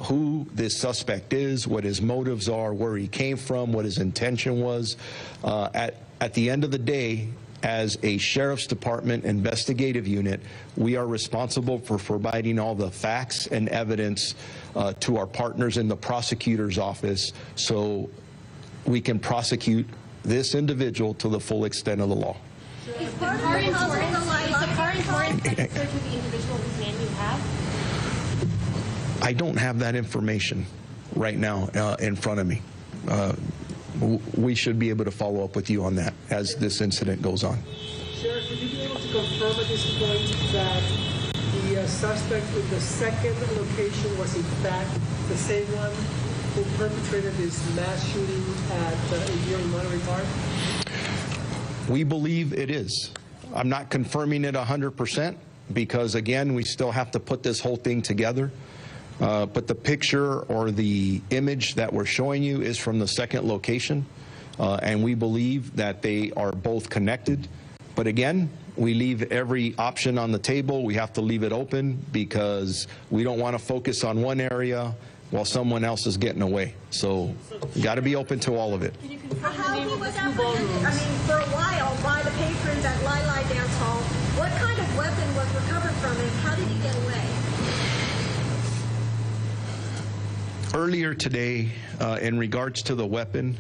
who this suspect is, what his motives are, where he came from, what his intention was. At the end of the day, as a Sheriff's Department investigative unit, we are responsible for providing all the facts and evidence to our partners in the prosecutor's office so we can prosecute this individual to the full extent of the law. Is the car in Torrance registered to the individual whose name you have? I don't have that information right now in front of me. We should be able to follow up with you on that as this incident goes on. Sheriff, would you be able to confirm at this point that the suspect in the second location was in fact the same one who perpetrated this mass shooting at here in Monterey Park? We believe it is. I'm not confirming it 100% because, again, we still have to put this whole thing together. But the picture or the image that we're showing you is from the second location, and we believe that they are both connected. But again, we leave every option on the table. We have to leave it open because we don't want to focus on one area while someone else is getting away. So got to be open to all of it. How he was apprehended, I mean, for a while by the patrons at Lai Dance Hall. What kind of weapon was recovered from him? How did he get away? Earlier today, in regards to the weapon,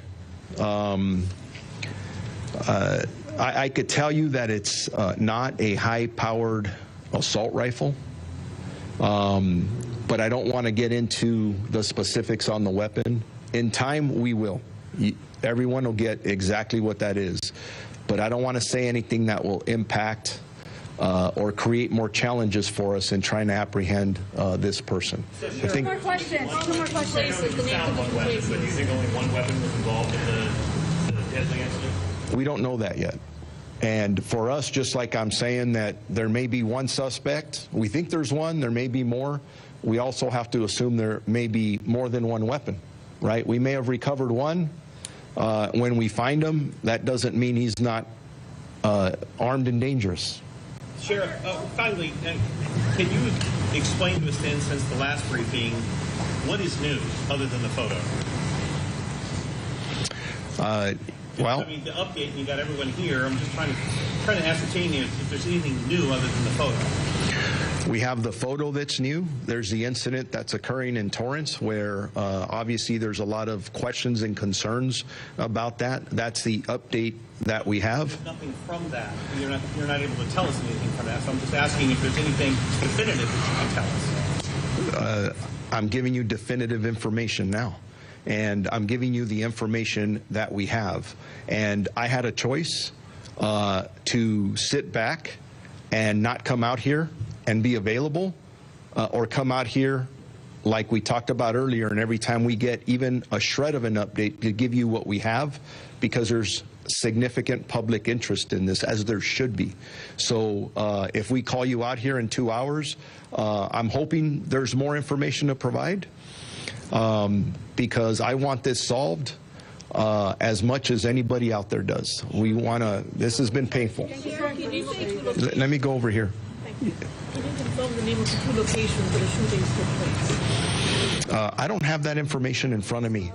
I could tell you that it's not a high-powered assault rifle, but but I don't want to get into the specifics on the weapon. In time, we will. Everyone will get exactly what that is. But I don't want to say anything that will impact or create more challenges for us in trying to apprehend this person. Two more questions. Places, the names of the places. But you think only one weapon was involved in the deadly incident? We don't know that yet. And for us, just like I'm saying that there may be one suspect, we think there's one, there may be more. We also have to assume there may be more than one weapon, right? We may have recovered one. When we find him, that doesn't mean he's not armed and dangerous. Sheriff, finally, can you explain to us then, since the last briefing, what is new other than the photo? Well, I mean, the update, and you got everyone here. I'm just trying to ascertain if there's anything new other than the photo. We have the photo that's new. There's the incident that's occurring in Torrance, where obviously there's a lot of questions and concerns about that. That's the update that we have. There's nothing from that. You're not able to tell us anything from that. So I'm just asking if there's anything definitive that you can tell us. I'm giving you definitive information now. And I'm giving you the information that we have. And I had a choice to sit back and not come out here and be available, or come out here like we talked about earlier, and every time we get even a shred of an update to give you what we have, because there's significant public interest in this, as there should be. So if we call you out here in 2 hours, I'm hoping there's more information to provide. Because I want this solved as much as anybody out there does. We want to, this has been painful. Let me go over here. Can you confirm the name of the two locations where the shootings took place? I don't have that information in front of me.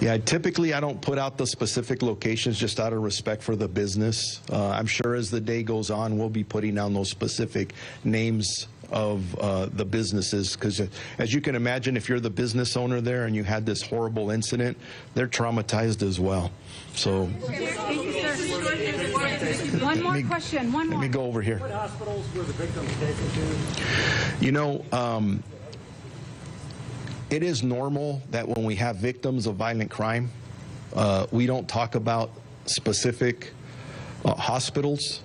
Yeah, typically I don't put out the specific locations just out of respect for the business. I'm sure as the day goes on, we'll be putting down those specific names of the businesses, because as you can imagine, if you're the business owner there and you had this horrible incident, they're traumatized as well. So one more question. Let me go over here. What hospitals were the victims taken to? You know, it is normal that when we have victims of violent crime, we don't talk about specific hospitals.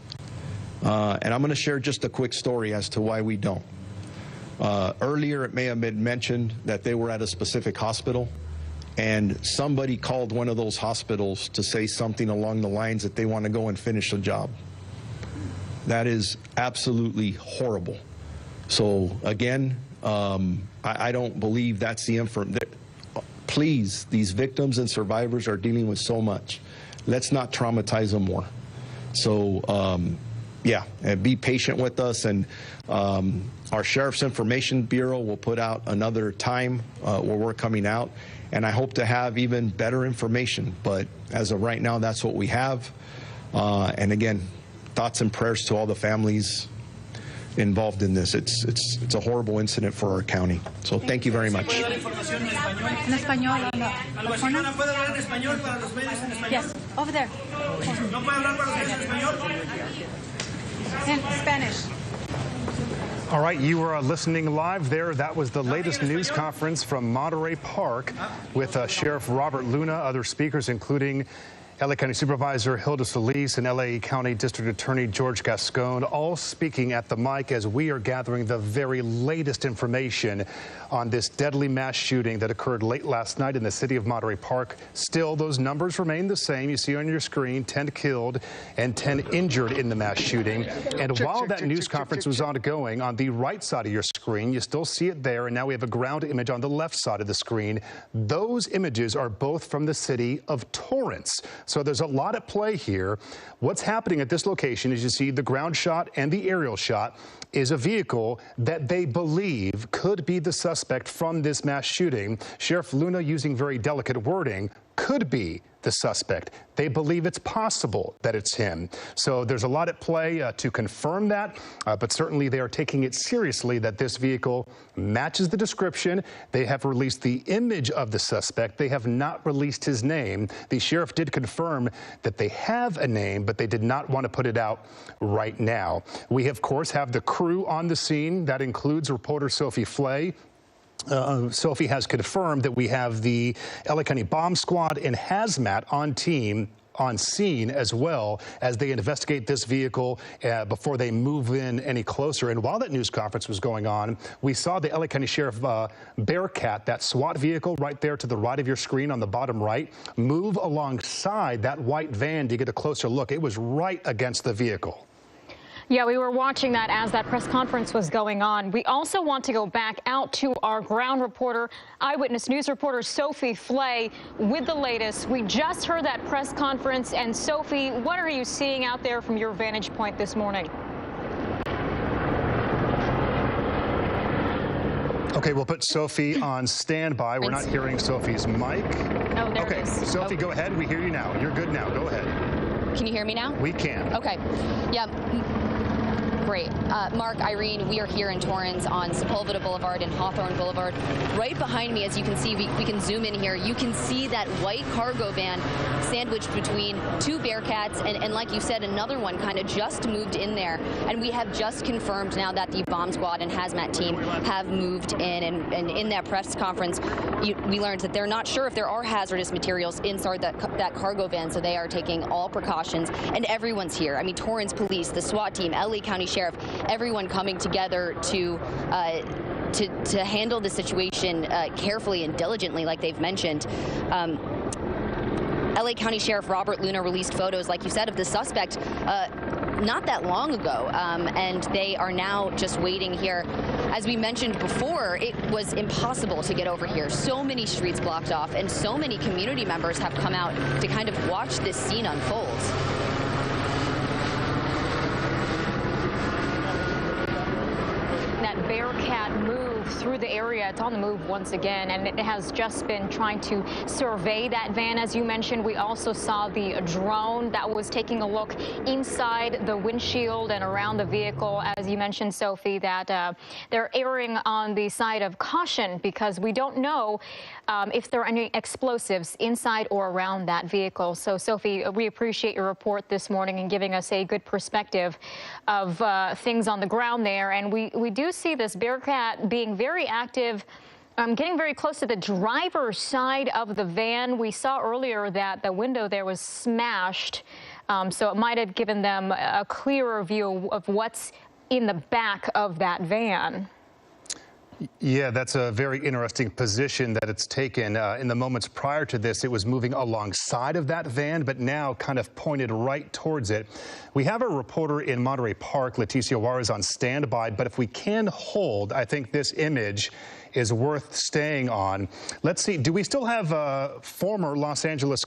And I'm going to share just a quick story as to why we don't. Earlier, it may have been mentioned that they were at a specific hospital, and somebody called one of those hospitals to say something along the lines that they want to go and finish the job. That is absolutely horrible. So again, I don't believe that's the information. Please, these victims and survivors are dealing with so much. Let's not traumatize them more. So yeah, and be patient with us, and our Sheriff's Information Bureau will put out another time where we're coming out, and I hope to have even better information. But as of right now, that's what we have. And again, thoughts and prayers to all the families involved in this. It's a horrible incident for our county. So thank you very much. Yes, over there. In Spanish. All right, you were listening live there. That was the latest news conference from Monterey Park with Sheriff Robert Luna, other speakers including LA County Supervisor Hilda Solis and LA County District Attorney George Gascon, all speaking at the mic as we are gathering the very latest information on this deadly mass shooting that occurred late last night in the city of Monterey Park. Still, those numbers remain the same. You see on your screen 10 killed and 10 injured in the mass shooting. And while that news conference was ongoing, on the right side of your screen, you still see it there. And now we have a ground image on the left side of the screen. Those images are both from the city of Torrance. So there's a lot at play here. What's happening at this location, as you see the ground shot and the aerial shot, is a vehicle that they believe could be the suspect from this mass shooting. Sheriff Luna, using very delicate wording, could be the suspect. They believe it's possible that it's him. So there's a lot at play to confirm that, but certainly they are taking it seriously that this vehicle matches the description. They have released the image of the suspect. They have not released his name. The sheriff did confirm that they have a name, but they did not want to put it out right now. We, of course, have the crew on the scene. That includes reporter Sophie Flay. Sophie has confirmed that we have the LA County Bomb Squad and Hazmat on scene as well as they investigate this vehicle before they move in any closer. And while that news conference was going on, we saw the LA County Sheriff Bearcat, that SWAT vehicle right there to the right of your screen on the bottom right, move alongside that white van to get a closer look. It was right against the vehicle. Yeah, we were watching that as that press conference was going on. We also want to go back out to our ground reporter, eyewitness news reporter Sophie Flay with the latest. We just heard that press conference. And Sophie, what are you seeing out there from your vantage point this morning? Okay, we'll put Sophie on standby. We're not hearing Sophie's mic. Oh, there okay, it is. Sophie, go ahead. We hear you now. You're good now. Go ahead. Can you hear me now? We can. Okay. Yeah. Great. Mark, Irene, we are here in Torrance on Sepulveda Boulevard and Hawthorne Boulevard. Right behind me, as you can see, we can zoom in here, you can see that white cargo van sandwiched between two Bearcats and like you said, another one kind of just moved in there. And we have just confirmed now that the bomb squad and hazmat team have moved in. And in that press conference, we learned that they're not sure if there are hazardous materials inside that cargo van, so they are taking all precautions. And everyone's here. I mean, Torrance Police, the SWAT team, LA County Sheriff, everyone coming together to handle the situation carefully and diligently, like they've mentioned. LA County Sheriff Robert Luna released photos, like you said, of the suspect not that long ago, and they are now just waiting here. As we mentioned before, it was impossible to get over here. So many streets blocked off, and so many community members have come out to kind of watch this scene unfold. That Bearcat move through the area, it's on the move once again, and it has just been trying to survey that van, as you mentioned. We also saw the drone that was taking a look inside the windshield and around the vehicle. As you mentioned, Sophie, that they're erring on the side of caution because we don't know if there are any explosives inside or around that vehicle. So, Sophie, we appreciate your report this morning and giving us a good perspective of things on the ground there. And we do see this Bearcat being very active, getting very close to the driver's side of the van. We saw earlier that the window there was smashed, so it might have given them a clearer view of what's in the back of that van. Yeah, that's a very interesting position that it's taken. In the moments prior to this, it was moving alongside of that van, but now kind of pointed right towards it. We have a reporter in Monterey Park, Leticia Juarez, on standby, but if we can hold, I think this image is worth staying on. Let's see, do we still have former Los Angeles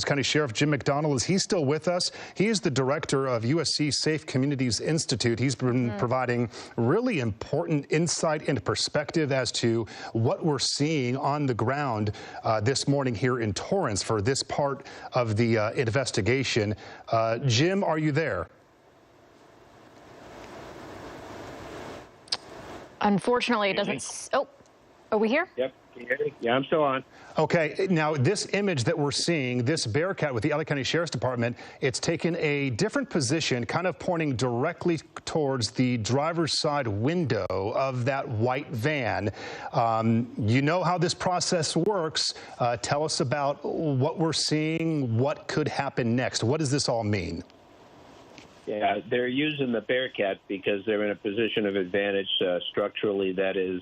County Sheriff Jim McDonald? Is he still with us? He is the director of USC Safe Communities Institute. He's been providing really important insight and perspective as to what we're seeing on the ground this morning here in Torrance for this part of the investigation. Jim, are you there? Unfortunately, it doesn't. Oh, are we here? Yep. Can you hear me? Yeah, I'm still on. Okay, now this image that we're seeing, this Bearcat with the LA County Sheriff's Department, it's taken a different position, kind of pointing directly towards the driver's side window of that white van. You know how this process works. Tell us about what we're seeing, what could happen next. What does this all mean? Yeah, they're using the Bearcat because they're in a position of advantage structurally that is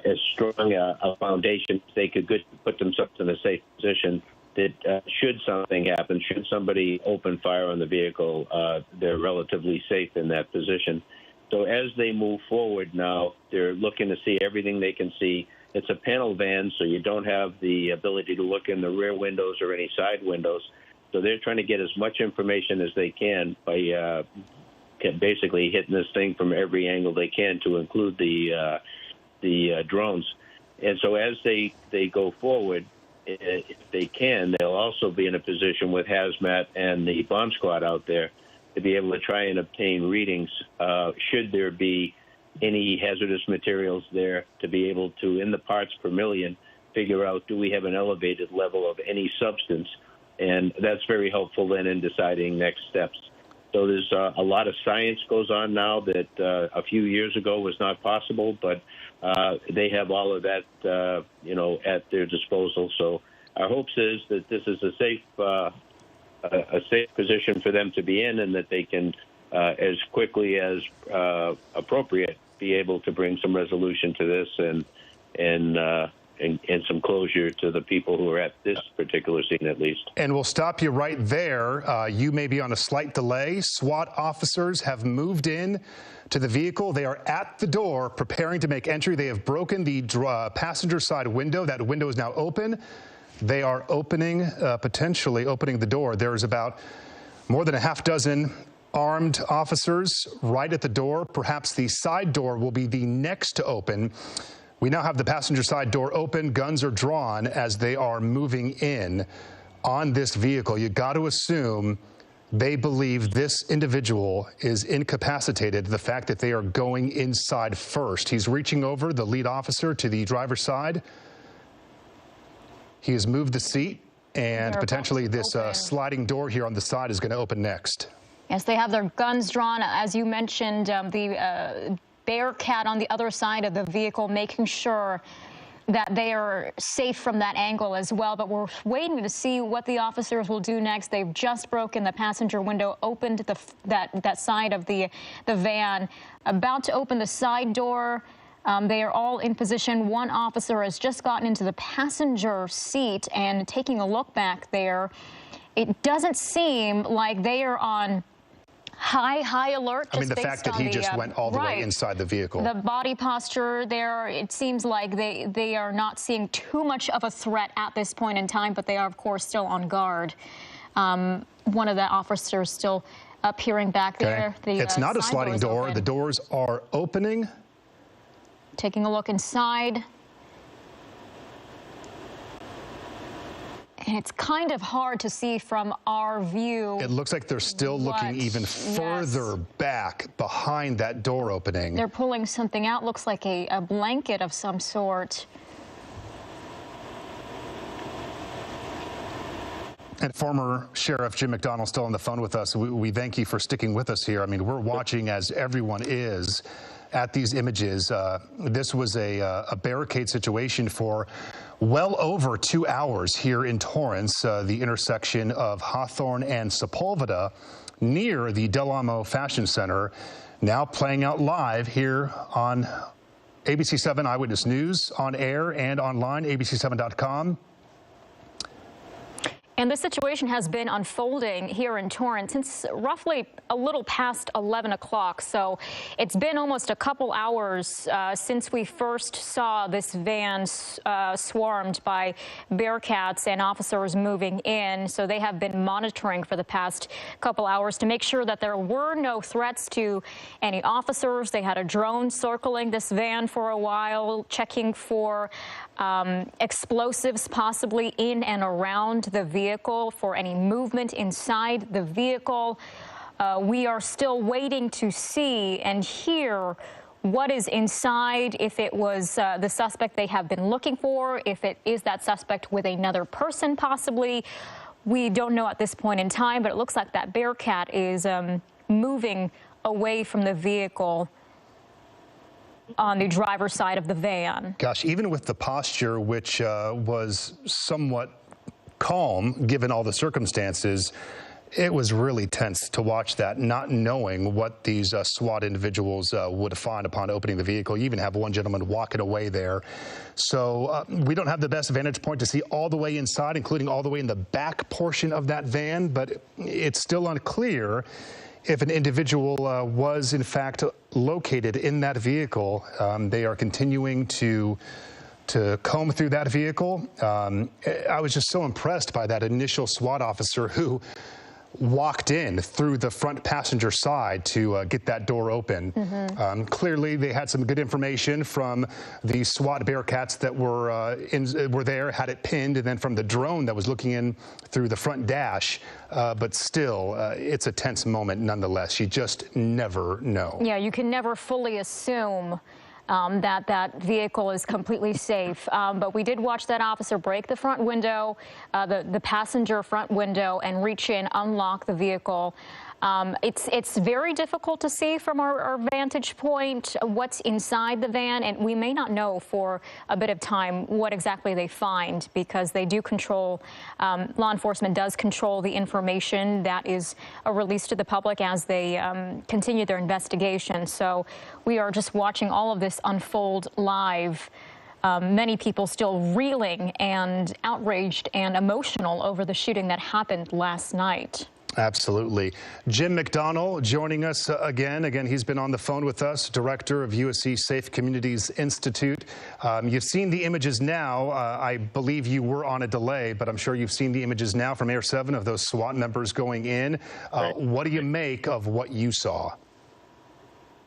as strong a foundation they could put themselves in a safe position that should something happen, should somebody open fire on the vehicle, they're relatively safe in that position. So as they move forward now, they're looking to see everything they can see. It's a panel van, so you don't have the ability to look in the rear windows or any side windows. So they're trying to get as much information as they can by basically hitting this thing from every angle they can, to include the drones. And so as they go forward, if they can, they'll also be in a position with hazmat and the bomb squad out there to be able to try and obtain readings should there be any hazardous materials there, to be able to, in the parts per million, figure out, do we have an elevated level of any substance? And that's very helpful then in deciding next steps. So there's a lot of science goes on now that a few years ago was not possible, but they have all of that, at their disposal. So our hopes is that this is a safe position for them to be in, and that they can, as quickly as appropriate, be able to bring some resolution to this and some closure to the people who are at this particular scene, at least. And we'll stop you right there. You may be on a slight delay. SWAT officers have moved in to the vehicle. They are at the door preparing to make entry. They have broken the passenger side window. That window is now open. They are potentially opening the door. There's about more than a half dozen armed officers right at the door. Perhaps the side door will be the next to open. We now have the passenger side door open. Guns are drawn as they are moving in on this vehicle. You got to assume they believe this individual is incapacitated. The fact that they are going inside first. He's reaching over, the lead officer, to the driver's side. He has moved the seat, and potentially this sliding door here on the side is going to open next. Yes, they have their guns drawn. As you mentioned, the Bearcat on the other side of the vehicle, making sure that they are safe from that angle as well. But we're waiting to see what the officers will do next. They've just broken the passenger window, opened that side of the van, about to open the side door. They are all in position. One officer has just gotten into the passenger seat, and taking a look back there, it doesn't seem like they are on high alert. I mean, the fact that he just went all the way inside the vehicle. The body posture there, it seems like they are not seeing too much of a threat at this point in time, but they are, of course, still on guard. One of the officers still peering back there. It's not a sliding door. The doors are opening. Taking a look inside. And it's kind of hard to see from our view. It looks like they're still looking even further back behind that door opening. They're pulling something out. Looks like a blanket of some sort. And former Sheriff Jim McDonald still on the phone with us. We thank you for sticking with us here. I mean, we're watching, as everyone is, at these images. This was a barricade situation for well over 2 hours here in Torrance, the intersection of Hawthorne and Sepulveda, near the Del Amo Fashion Center. Now playing out live here on ABC 7 Eyewitness News, on air and online, abc7.com. And this situation has been unfolding here in Torrance since roughly a little past 11 o'clock. So it's been almost a couple hours since we first saw this van swarmed by Bearcats and officers moving in. So they have been monitoring for the past couple hours to make sure that there were no threats to any officers. They had a drone circling this van for a while, checking for explosives possibly in and around the vehicle, for any movement inside the vehicle. We are still waiting to see and hear what is inside, if it was the suspect they have been looking for, if it is that suspect with another person possibly. We don't know at this point in time, but it looks like that Bearcat is moving away from the vehicle on the driver's side of the van. Gosh, even with the posture, which was somewhat calm given all the circumstances, it was really tense to watch that, not knowing what these SWAT individuals would find upon opening the vehicle. You even have one gentleman walking away there. So we don't have the best vantage point to see all the way inside, including all the way in the back portion of that van, but it's still unclear if an individual was in fact located in that vehicle. They are continuing to comb through that vehicle. I was just so impressed by that initial SWAT officer who walked in through the front passenger side to get that door open. Clearly, they had some good information from the SWAT Bearcats that were there, had it pinned, and then from the drone that was looking in through the front dash. But still, it's a tense moment nonetheless. You just never know. Yeah, you can never fully assume that vehicle is completely safe. But we did watch that officer break the front window, the passenger front window, and reach in, unlock the vehicle. It's very difficult to see from our vantage point what's inside the van, and we may not know for a bit of time what exactly they find, because they do control, law enforcement does control the information that is released to the public as they continue their investigation. So we are just watching all of this unfold live. Many people still reeling and outraged and emotional over the shooting that happened last night. Absolutely. Jim McDonnell joining us again. Again, he's been on the phone with us, director of USC Safe Communities Institute. You've seen the images now. I believe you were on a delay, but I'm sure you've seen the images now from Air 7 of those SWAT members going in. What do you make of what you saw?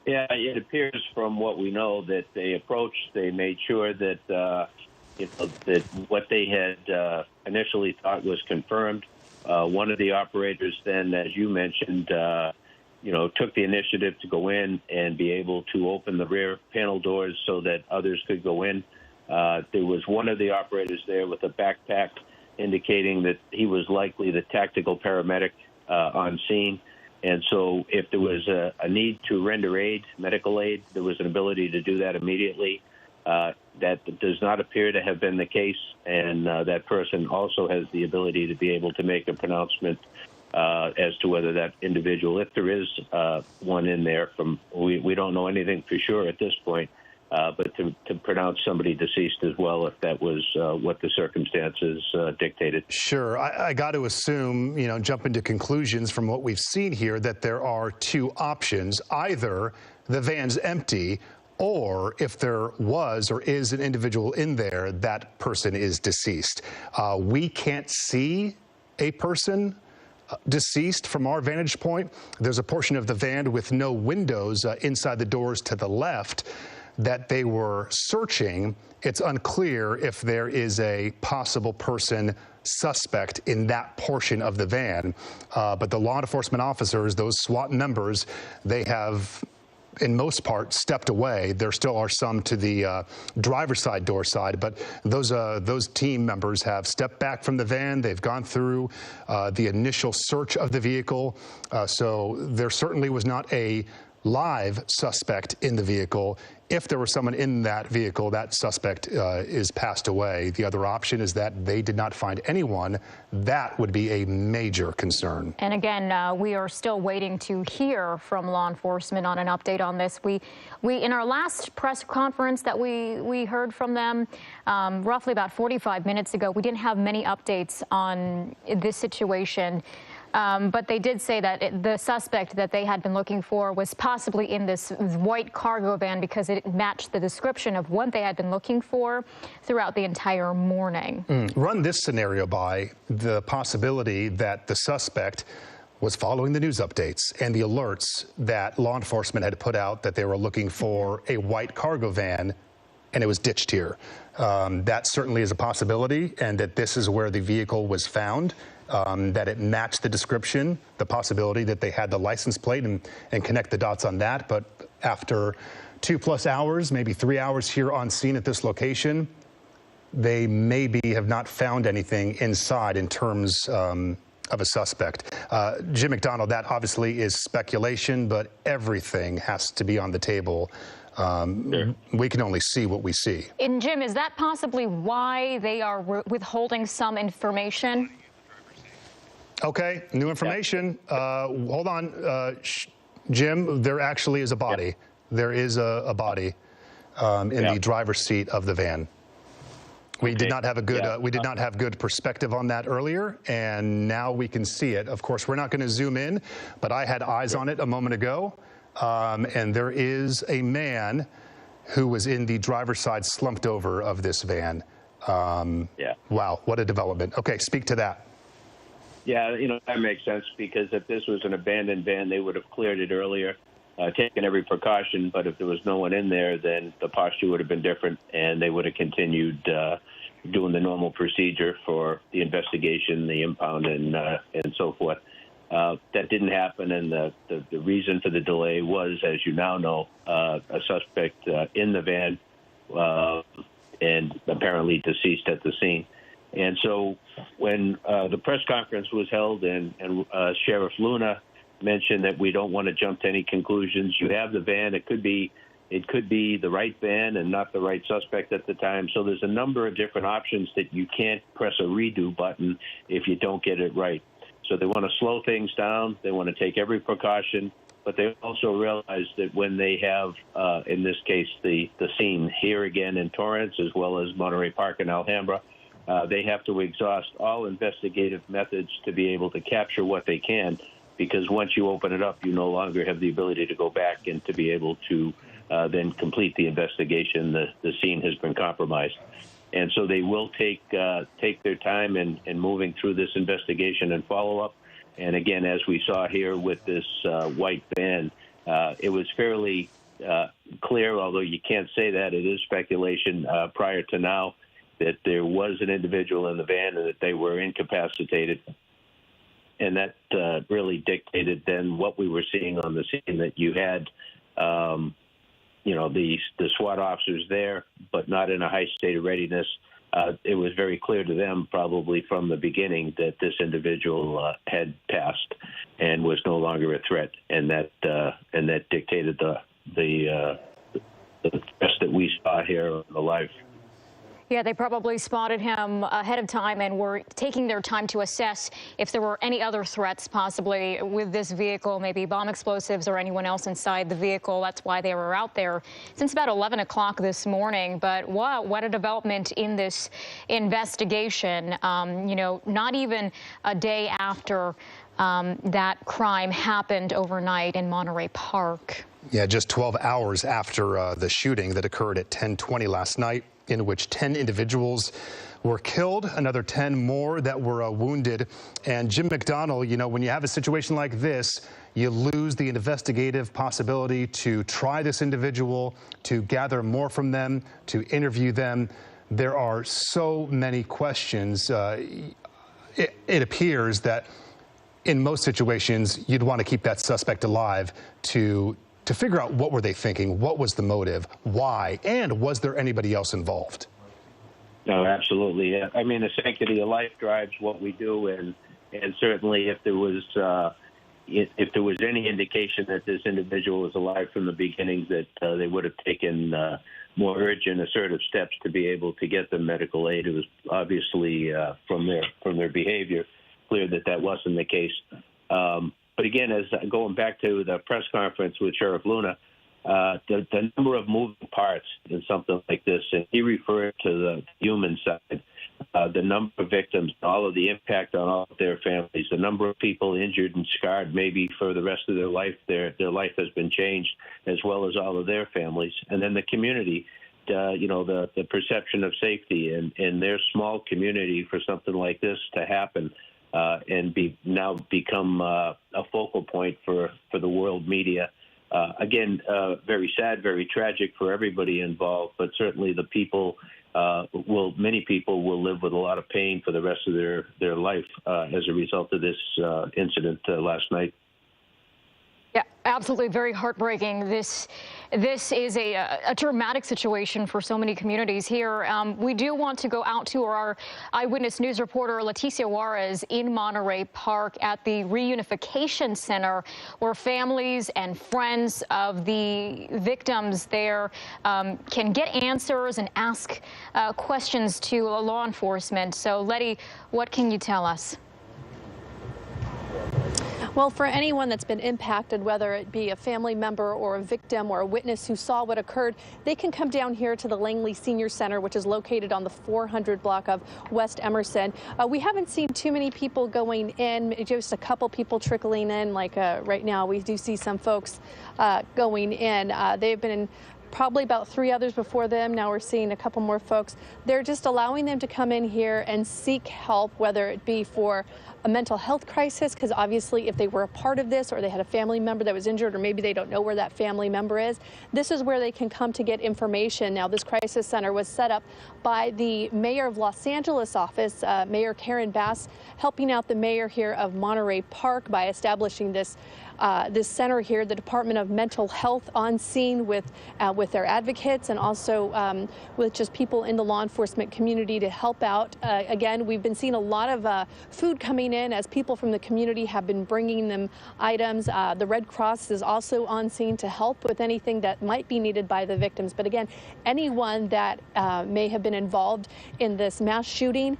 Yeah, it appears from what we know that they approached, they made sure that, that what they had initially thought was confirmed. One of the operators then, as you mentioned, took the initiative to go in and be able to open the rear panel doors so that others could go in. There was one of the operators there with a backpack indicating that he was likely the tactical paramedic on scene. And so if there was a need to render aid, medical aid, there was an ability to do that immediately. That does not appear to have been the case, and that person also has the ability to be able to make a pronouncement as to whether that individual, if there is one in there, we don't know anything for sure at this point, but to pronounce somebody deceased as well, if that was what the circumstances dictated. Sure. I got to assume, jump into conclusions from what we've seen here, that there are two options. Either the van's empty, or if there was or is an individual in there, that person is deceased. We can't see a person deceased from our vantage point. There's a portion of the van with no windows inside the doors to the left that they were searching. It's unclear if there is a possible person suspect in that portion of the van. But the law enforcement officers, those SWAT members, they have, in most part, stepped away. There still are some to the driver's side door side, but those team members have stepped back from the van. They've gone through the initial search of the vehicle. So there certainly was not a live suspect in the vehicle. If there was someone in that vehicle, that suspect is passed away. The other option is that they did not find anyone. That would be a major concern. And again, we are still waiting to hear from law enforcement on an update on this. We in our last press conference that we heard from them, roughly about 45 minutes ago, we didn't have many updates on this situation. But they did say that the suspect that they had been looking for was possibly in this white cargo van because it matched the description of what they had been looking for throughout the entire morning. Run this scenario by the possibility that the suspect was following the news updates and the alerts that law enforcement had put out that they were looking for a white cargo van, and it was ditched here. That certainly is a possibility, and that this is where the vehicle was found. That it matched the description, the possibility that they had the license plate and connect the dots on that. But after 2+ hours, maybe 3 hours here on scene at this location, they maybe have not found anything inside in terms of a suspect. Jim McDonnell, that obviously is speculation, but everything has to be on the table. Sure. We can only see what we see. And Jim, is that possibly why they are withholding some information? Okay, new information. Hold on, Jim. There actually is a body. Yep. There is a body in the driver's seat of the van. We did not have a good we did not have good perspective on that earlier, and now we can see it. Of course, we're not going to zoom in, but I had eyes on it a moment ago, and there is a man who was in the driver's side, slumped over of this van. Wow, what a development. Okay, speak to that. Yeah, that makes sense, because if this was an abandoned van, they would have cleared it earlier, taken every precaution. But if there was no one in there, then the posture would have been different, and they would have continued doing the normal procedure for the investigation, the impound, and so forth. That didn't happen, and the reason for the delay was, as you now know, a suspect in the van and apparently deceased at the scene. And so when the press conference was held and Sheriff Luna mentioned that we don't want to jump to any conclusions, you have the van. It could be the right van and not the right suspect at the time. So there's a number of different options that you can't press a redo button if you don't get it right. So they want to slow things down. They want to take every precaution, but they also realize that when they have, in this case, the scene here again in Torrance, as well as Monterey Park and Alhambra, they have to exhaust all investigative methods to be able to capture what they can, because once you open it up, you no longer have the ability to go back and to be able to then complete the investigation. The scene has been compromised. And so they will take their time in moving through this investigation and follow-up. And again, as we saw here with this white van, it was fairly clear, although you can't say that, it is speculation prior to now, that there was an individual in the van and that they were incapacitated. And that really dictated then what we were seeing on the scene, that you had the SWAT officers there, but not in a high state of readiness. It was very clear to them, probably from the beginning, that this individual had passed and was no longer a threat, and that dictated the test that we saw here on the live. Yeah, they probably spotted him ahead of time and were taking their time to assess if there were any other threats possibly with this vehicle, maybe bomb explosives or anyone else inside the vehicle. That's why they were out there since about 11 o'clock this morning. But what a development in this investigation. Not even a day after that crime happened overnight in Monterey Park. Yeah, just 12 hours after the shooting that occurred at 10:20 last night, in which 10 individuals were killed, another 10 more that were wounded. And Jim McDonnell, when you have a situation like this, you lose the investigative possibility to try this individual, to gather more from them, to interview them. There are so many questions. It appears that in most situations, you'd want to keep that suspect alive to figure out what were they thinking, what was the motive, why, and was there anybody else involved? No, absolutely. I mean, the sanctity of life drives what we do, and certainly if there was any indication that this individual was alive from the beginning, that they would have taken more urgent, assertive steps to be able to get them medical aid. It was obviously from their behavior clear that wasn't the case. But again, as going back to the press conference with Sheriff Luna, the number of moving parts in something like this, and he referred to the human side, the number of victims, all of the impact on all of their families, the number of people injured and scarred maybe for the rest of their life. Their life has been changed, as well as all of their families. And then the community, the perception of safety in their small community for something like this to happen. And now become a focal point for the world media. Again, very sad, very tragic for everybody involved, but certainly the people many people will live with a lot of pain for the rest of their life as a result of this incident last night. Yeah, absolutely. Very heartbreaking. This is a dramatic situation for so many communities here. We do want to go out to our Eyewitness News reporter, Leticia Juarez, in Monterey Park at the Reunification Center, where families and friends of the victims there can get answers and ask questions to law enforcement. So, Letty, what can you tell us? Well, for anyone that's been impacted, whether it be a family member or a victim or a witness who saw what occurred, they can come down here to the Langley Senior Center, which is located on the 400 block of West Emerson. We haven't seen too many people going in, just a couple people trickling in. Like right now, we do see some folks going in. They've been probably about 3 others before them. Now we're seeing a couple more folks. They're just allowing them to come in here and seek help, whether it be for a mental health crisis, because obviously if they were a part of this or they had a family member that was injured, or maybe they don't know where that family member is, this is where they can come to get information. Now, this crisis center was set up by the mayor of Los Angeles office, Mayor Karen Bass, helping out the mayor here of Monterey Park by establishing this center here. The Department of Mental Health on scene with their advocates, and also with just people in the law enforcement community to help out. Again, we've been seeing a lot of food coming in as people from the community have been bringing them items. The Red Cross is also on scene to help with anything that might be needed by the victims. But again, anyone that may have been involved in this mass shooting,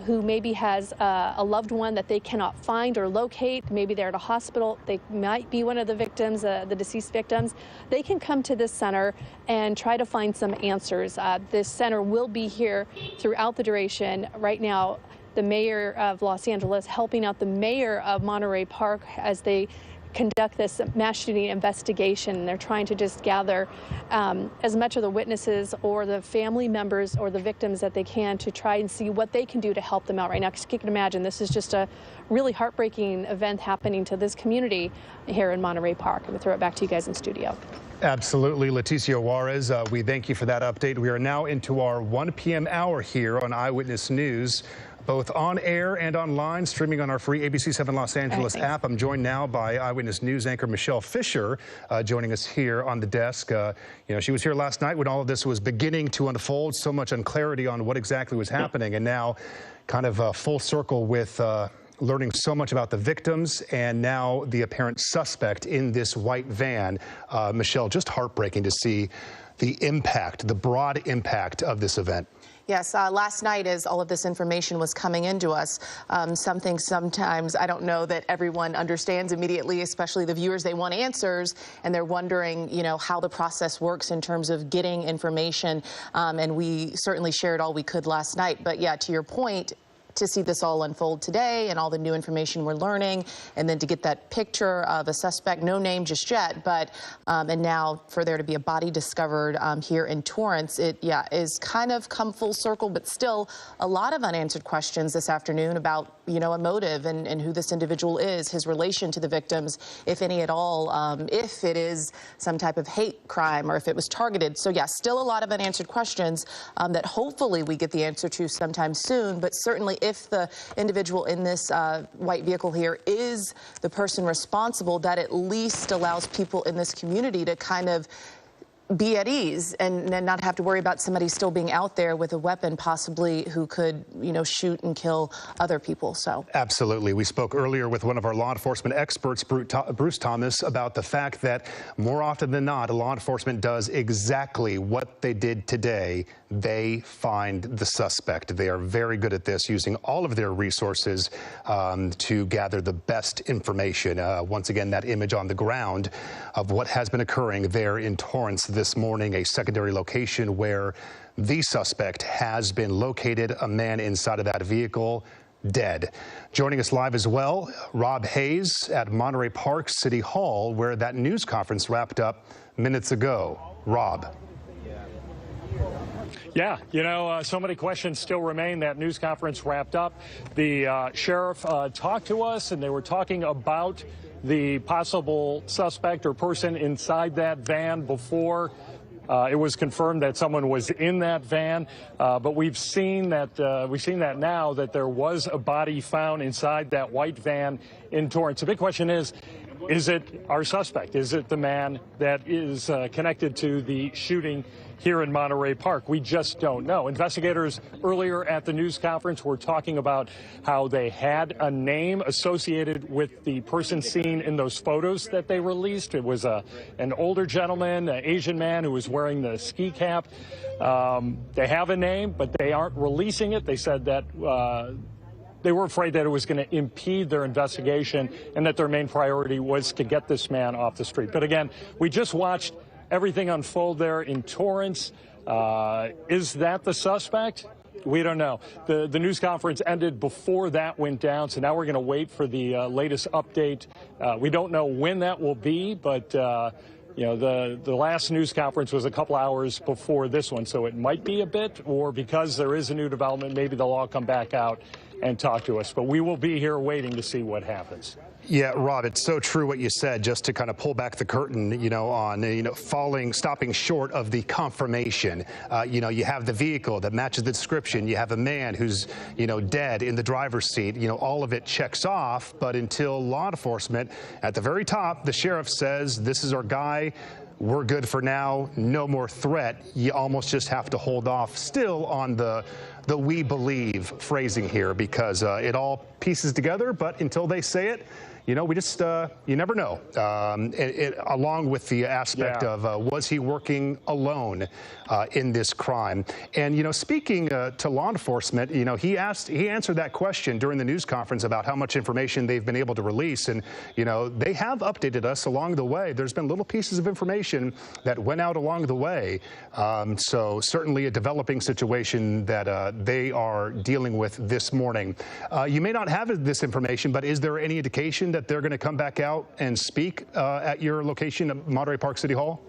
who maybe has a loved one that they cannot find or locate, maybe they're at a hospital, they might be one of the victims, the deceased victims, they can come to this center and try to find some answers. This center will be here throughout the duration. Right now, the mayor of Los Angeles helping out the mayor of Monterey Park as they conduct this mass shooting investigation. They're trying to just gather as much of the witnesses or the family members or the victims that they can to try and see what they can do to help them out right now. Because you can imagine this is just a really heartbreaking event happening to this community here in Monterey Park. I'm going to throw it back to you guys in studio. Absolutely. Leticia Juarez, we thank you for that update. We are now into our 1 p.m. hour here on Eyewitness News, both on air and online, streaming on our free ABC 7 Los Angeles app. I'm joined now by Eyewitness News anchor Michelle Fisher, joining us here on the desk. She was here last night when all of this was beginning to unfold, so much unclarity on what exactly was happening, and now kind of full circle with learning so much about the victims and now the apparent suspect in this white van. Michelle, just heartbreaking to see the impact, the broad impact of this event. Yes, last night as all of this information was coming into us, sometimes I don't know that everyone understands immediately, especially the viewers. They want answers and they're wondering, how the process works in terms of getting information. And we certainly shared all we could last night. But yeah, to your point, to see this all unfold today and all the new information we're learning, and then to get that picture of a suspect, no name just yet, but and now for there to be a body discovered here in Torrance, it is kind of come full circle, but still a lot of unanswered questions this afternoon about a motive and who this individual is, his relation to the victims, if any at all, if it is some type of hate crime or if it was targeted. So yeah, still a lot of unanswered questions that hopefully we get the answer to sometime soon, but certainly if the individual in this white vehicle here is the person responsible, that at least allows people in this community to kind of be at ease and then not have to worry about somebody still being out there with a weapon possibly who could, shoot and kill other people. So absolutely. We spoke earlier with one of our law enforcement experts, Bruce Thomas, about the fact that more often than not, law enforcement does exactly what they did today. They find the suspect. They are very good at this, using all of their resources to gather the best information. Once again, that image on the ground of what has been occurring there in Torrance this morning, a secondary location where the suspect has been located, a man inside of that vehicle, dead. Joining us live as well, Rob Hayes at Monterey Park City Hall, where that news conference wrapped up minutes ago. Rob. Yeah, so many questions still remain. That news conference wrapped up. The sheriff talked to us, and they were talking about the possible suspect or person inside that van before it was confirmed that someone was in that van. But we've seen that now that there was a body found inside that white van in Torrance. The big question is it our suspect? Is it the man that is connected to the shooting here in Monterey Park? We just don't know. Investigators earlier at the news conference were talking about how they had a name associated with the person seen in those photos that they released. It was an older gentleman, an Asian man who was wearing the ski cap. They have a name, but they aren't releasing it. They said that they were afraid that it was going to impede their investigation and that their main priority was to get this man off the street. But again, we just watched everything unfold there in Torrance. Is that the suspect? We don't know. The news conference ended before that went down, so now we're going to wait for the latest update. We don't know when that will be, but You know, the last news conference was a couple hours before this one, so it might be a bit, or because there is a new development, maybe they'll all come back out and talk to us. But we will be here waiting to see what happens. Yeah, Rob, it's so true what you said, just to kind of pull back the curtain, you know, on, you know, stopping short of the confirmation. You know, you have the vehicle that matches the description. You have a man who's, you know, dead in the driver's seat. You know, all of it checks off, but until law enforcement at the very top, the sheriff says, this is our guy. We're good for now. No more threat. You almost just have to hold off still on the we believe phrasing here, because it all pieces together. But until they say it, you know, we just, you never know. Along with the aspect of was he working alone in this crime? And, you know, speaking to law enforcement, you know, he answered that question during the news conference about how much information they've been able to release. And, you know, they have updated us along the way. There's been little pieces of information that went out along the way. So certainly a developing situation that they are dealing with this morning. You may not have this information, but is there any indication that they're going to come back out and speak at your location at Monterey Park City Hall?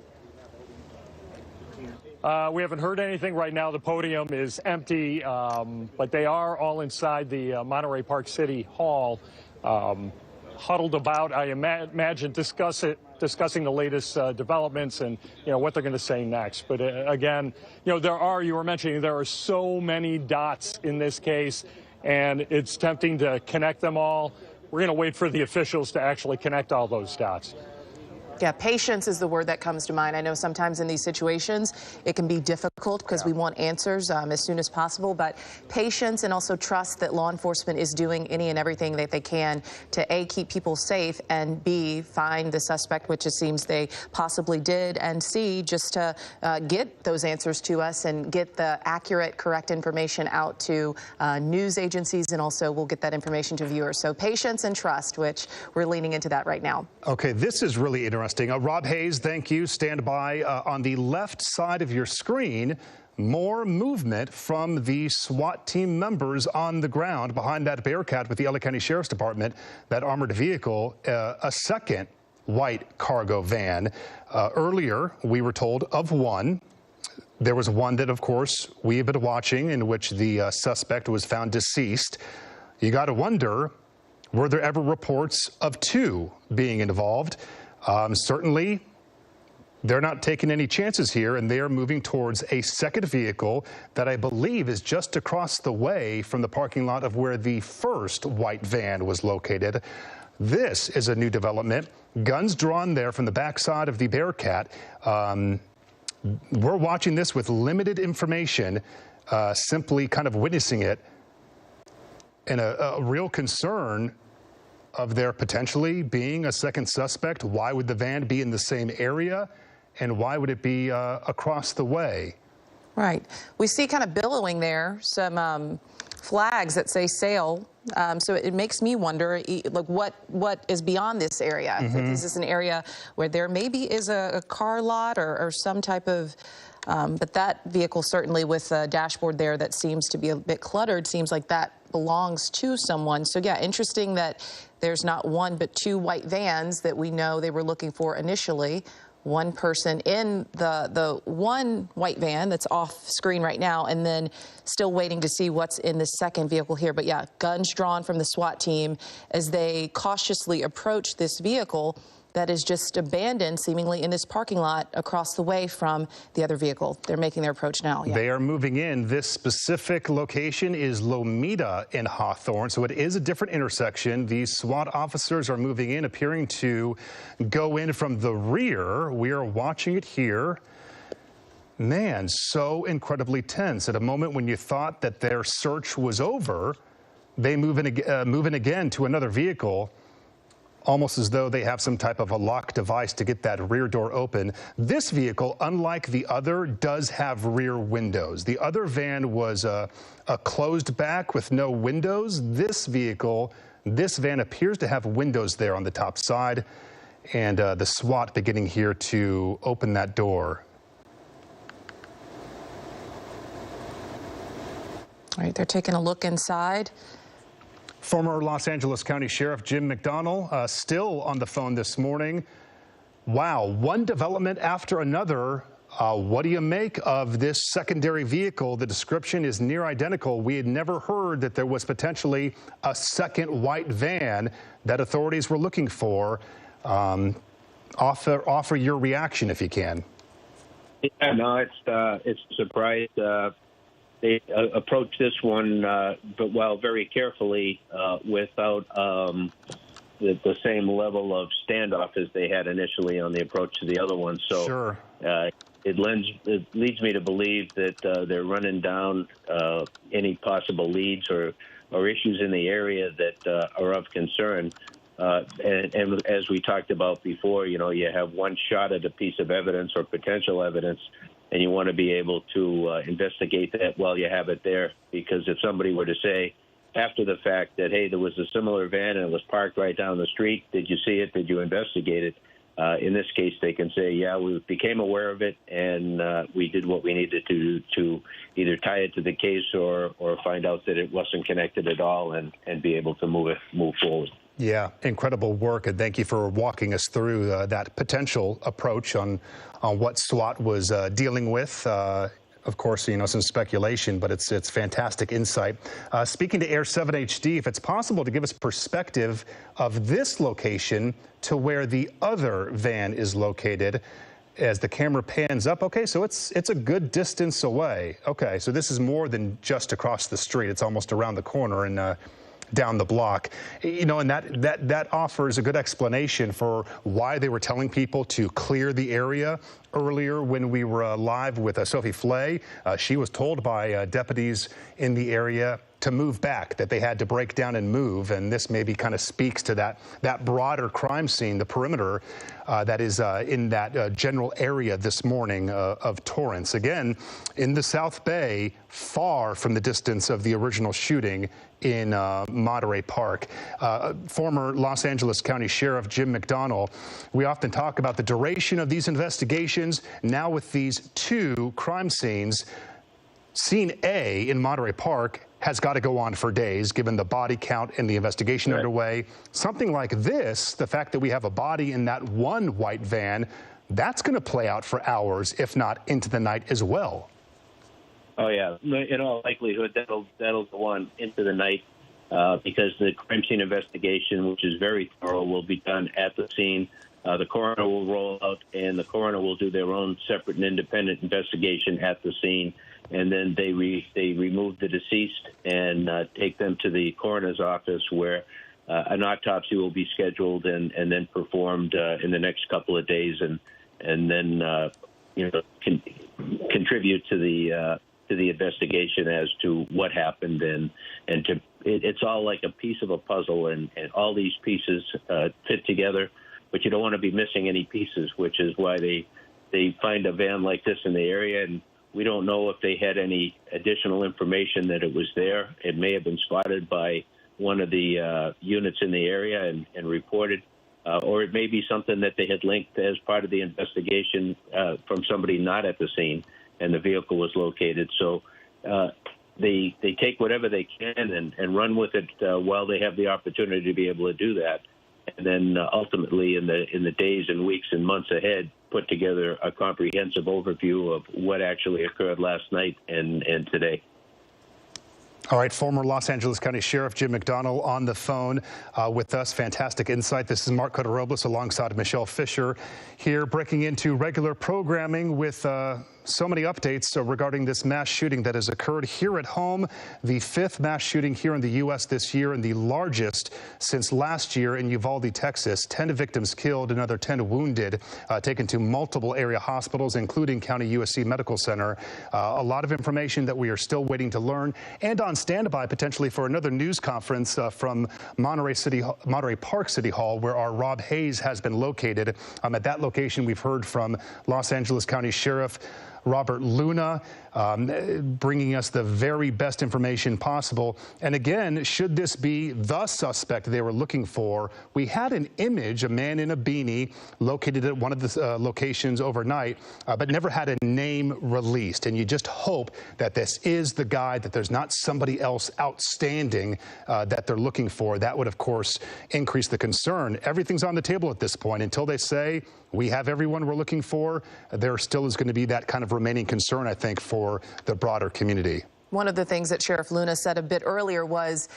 We haven't heard anything right now. The podium is empty, but they are all inside the Monterey Park City Hall, huddled about, I imagine, discussing the latest developments and, you know, what they're going to say next. But again, you know, you were mentioning there are so many dots in this case, and it's tempting to connect them all. We're going to wait for the officials to actually connect all those dots. Yeah, patience is the word that comes to mind. I know sometimes in these situations it can be difficult because we want answers as soon as possible, but patience and also trust that law enforcement is doing any and everything that they can to A, keep people safe, and B, find the suspect, which it seems they possibly did, and C, just to get those answers to us and get the accurate, correct information out to news agencies, and also we'll get that information to viewers. So patience and trust, which we're leaning into that right now. Okay, this is really interesting. Rob Hayes, thank you. Stand by. On the left side of your screen, more movement from the SWAT team members on the ground behind that Bearcat with the LA County Sheriff's Department, that armored vehicle, a second white cargo van. Earlier, we were told of one. There was one that, of course, we have been watching, in which the suspect was found deceased. You got to wonder, were there ever reports of two being involved? Certainly, they're not taking any chances here, and they are moving towards a second vehicle that I believe is just across the way from the parking lot of where the first white van was located. This is a new development. Guns drawn there from the backside of the Bearcat. We're watching this with limited information, simply kind of witnessing it, and a real concern of there potentially being a second suspect. Why would the van be in the same area, and why would it be across the way? Right. We see kind of billowing there some flags that say sail. So it makes me wonder, like, what is beyond this area? Is this an area where there maybe is a car lot or some type of, but that vehicle certainly with a dashboard there that seems to be a bit cluttered, seems like that belongs to someone. So yeah, interesting that there's not one but two white vans that we know they were looking for initially. One person in the one white van that's off screen right now, and then still waiting to see what's in the second vehicle here. But yeah, guns drawn from the SWAT team as they cautiously approach this vehicle that is just abandoned seemingly in this parking lot across the way from the other vehicle. They're making their approach now. Yeah. They are moving in. This specific location is Lomita in Hawthorne, so it is a different intersection. These SWAT officers are moving in, appearing to go in from the rear. We are watching it here. Man, so incredibly tense. At a moment when you thought that their search was over, they move in again to another vehicle, almost as though they have some type of a lock device to get that rear door open. This vehicle, unlike the other, does have rear windows. The other van was a closed back with no windows. This van appears to have windows there on the top side, and the SWAT beginning here to open that door. All right, they're taking a look inside. Former Los Angeles County Sheriff Jim McDonnell still on the phone this morning. Wow, one development after another. What do you make of this secondary vehicle? The description is near identical. We had never heard that there was potentially a second white van that authorities were looking for. Offer your reaction if you can. Yeah, no, it's a surprise. They approached this one, but very carefully, without the same level of standoff as they had initially on the approach to the other one. So sure. It leads me to believe that they're running down any possible leads or issues in the area that are of concern. And as we talked about before, you have one shot at a piece of evidence or potential evidence, and you want to be able to investigate that while you have it there. Because if somebody were to say after the fact that, hey, there was a similar van and it was parked right down the street, did you see it? Did you investigate it? In this case, they can say, yeah, we became aware of it, and we did what we needed to either tie it to the case or find out that it wasn't connected at all and be able to move forward. Yeah, incredible work, and thank you for walking us through that potential approach on what SWAT was dealing with. Of course, some speculation, but it's fantastic insight. Speaking to Air 7 HD, if it's possible to give us perspective of this location to where the other van is located as the camera pans up. Okay, so it's a good distance away. Okay, so this is more than just across the street. It's almost around the corner and down the block, and that offers a good explanation for why they were telling people to clear the area. Earlier, when we were live with Sophie Flay, she was told by deputies in the area to move back, that they had to break down and move, and this maybe kind of speaks to that broader crime scene, the perimeter that is in that general area this morning of Torrance. Again, in the South Bay, far from the distance of the original shooting in Monterey Park. Former Los Angeles County Sheriff Jim McDonnell, we often talk about the duration of these investigations. Now with these two crime scenes, Scene A in Monterey Park has got to go on for days, given the body count and the investigation underway. Something like this, the fact that we have a body in that one white van, that's going to play out for hours, if not into the night as well. Oh, yeah. In all likelihood, that'll go on into the night because the crime scene investigation, which is very thorough, will be done at the scene. The coroner will roll out, and the coroner will do their own separate and independent investigation at the scene. And then they remove the deceased and take them to the coroner's office, where an autopsy will be scheduled and then performed in the next couple of days, and then contribute to the investigation as to what happened, and it's all like a piece of a puzzle, and all these pieces fit together, but you don't want to be missing any pieces, which is why they find a van like this in the area. And we don't know if they had any additional information that it was there. It may have been spotted by one of the units in the area and reported, or it may be something that they had linked as part of the investigation from somebody not at the scene, and the vehicle was located. So they take whatever they can and run with it while they have the opportunity to be able to do that. And then ultimately, in the days and weeks and months ahead, put together a comprehensive overview of what actually occurred last night and today. All right, former Los Angeles County Sheriff Jim McDonnell on the phone with us. Fantastic insight. This is Mark Cota-Robles alongside Michelle Fisher here, breaking into regular programming with so many updates regarding this mass shooting that has occurred here at home, the 5th mass shooting here in the U.S. this year and the largest since last year in Uvalde, Texas. 10 victims killed, another 10 wounded, taken to multiple area hospitals, including County USC Medical Center. A lot of information that we are still waiting to learn, and on standby potentially for another news conference from Monterey Park City Hall, where our Rob Hayes has been located. At that location, we've heard from Los Angeles County Sheriff Robert Luna, bringing us the very best information possible. And again, should this be the suspect they were looking for, we had an image, a man in a beanie, located at one of the locations overnight, but never had a name released. And you just hope that this is the guy, that there's not somebody else outstanding that they're looking for. That would, of course, increase the concern. Everything's on the table at this point. Until they say we have everyone we're looking for, there still is going to be that kind of remaining concern, I think, for the broader community. One of the things that Sheriff Luna said a bit earlier was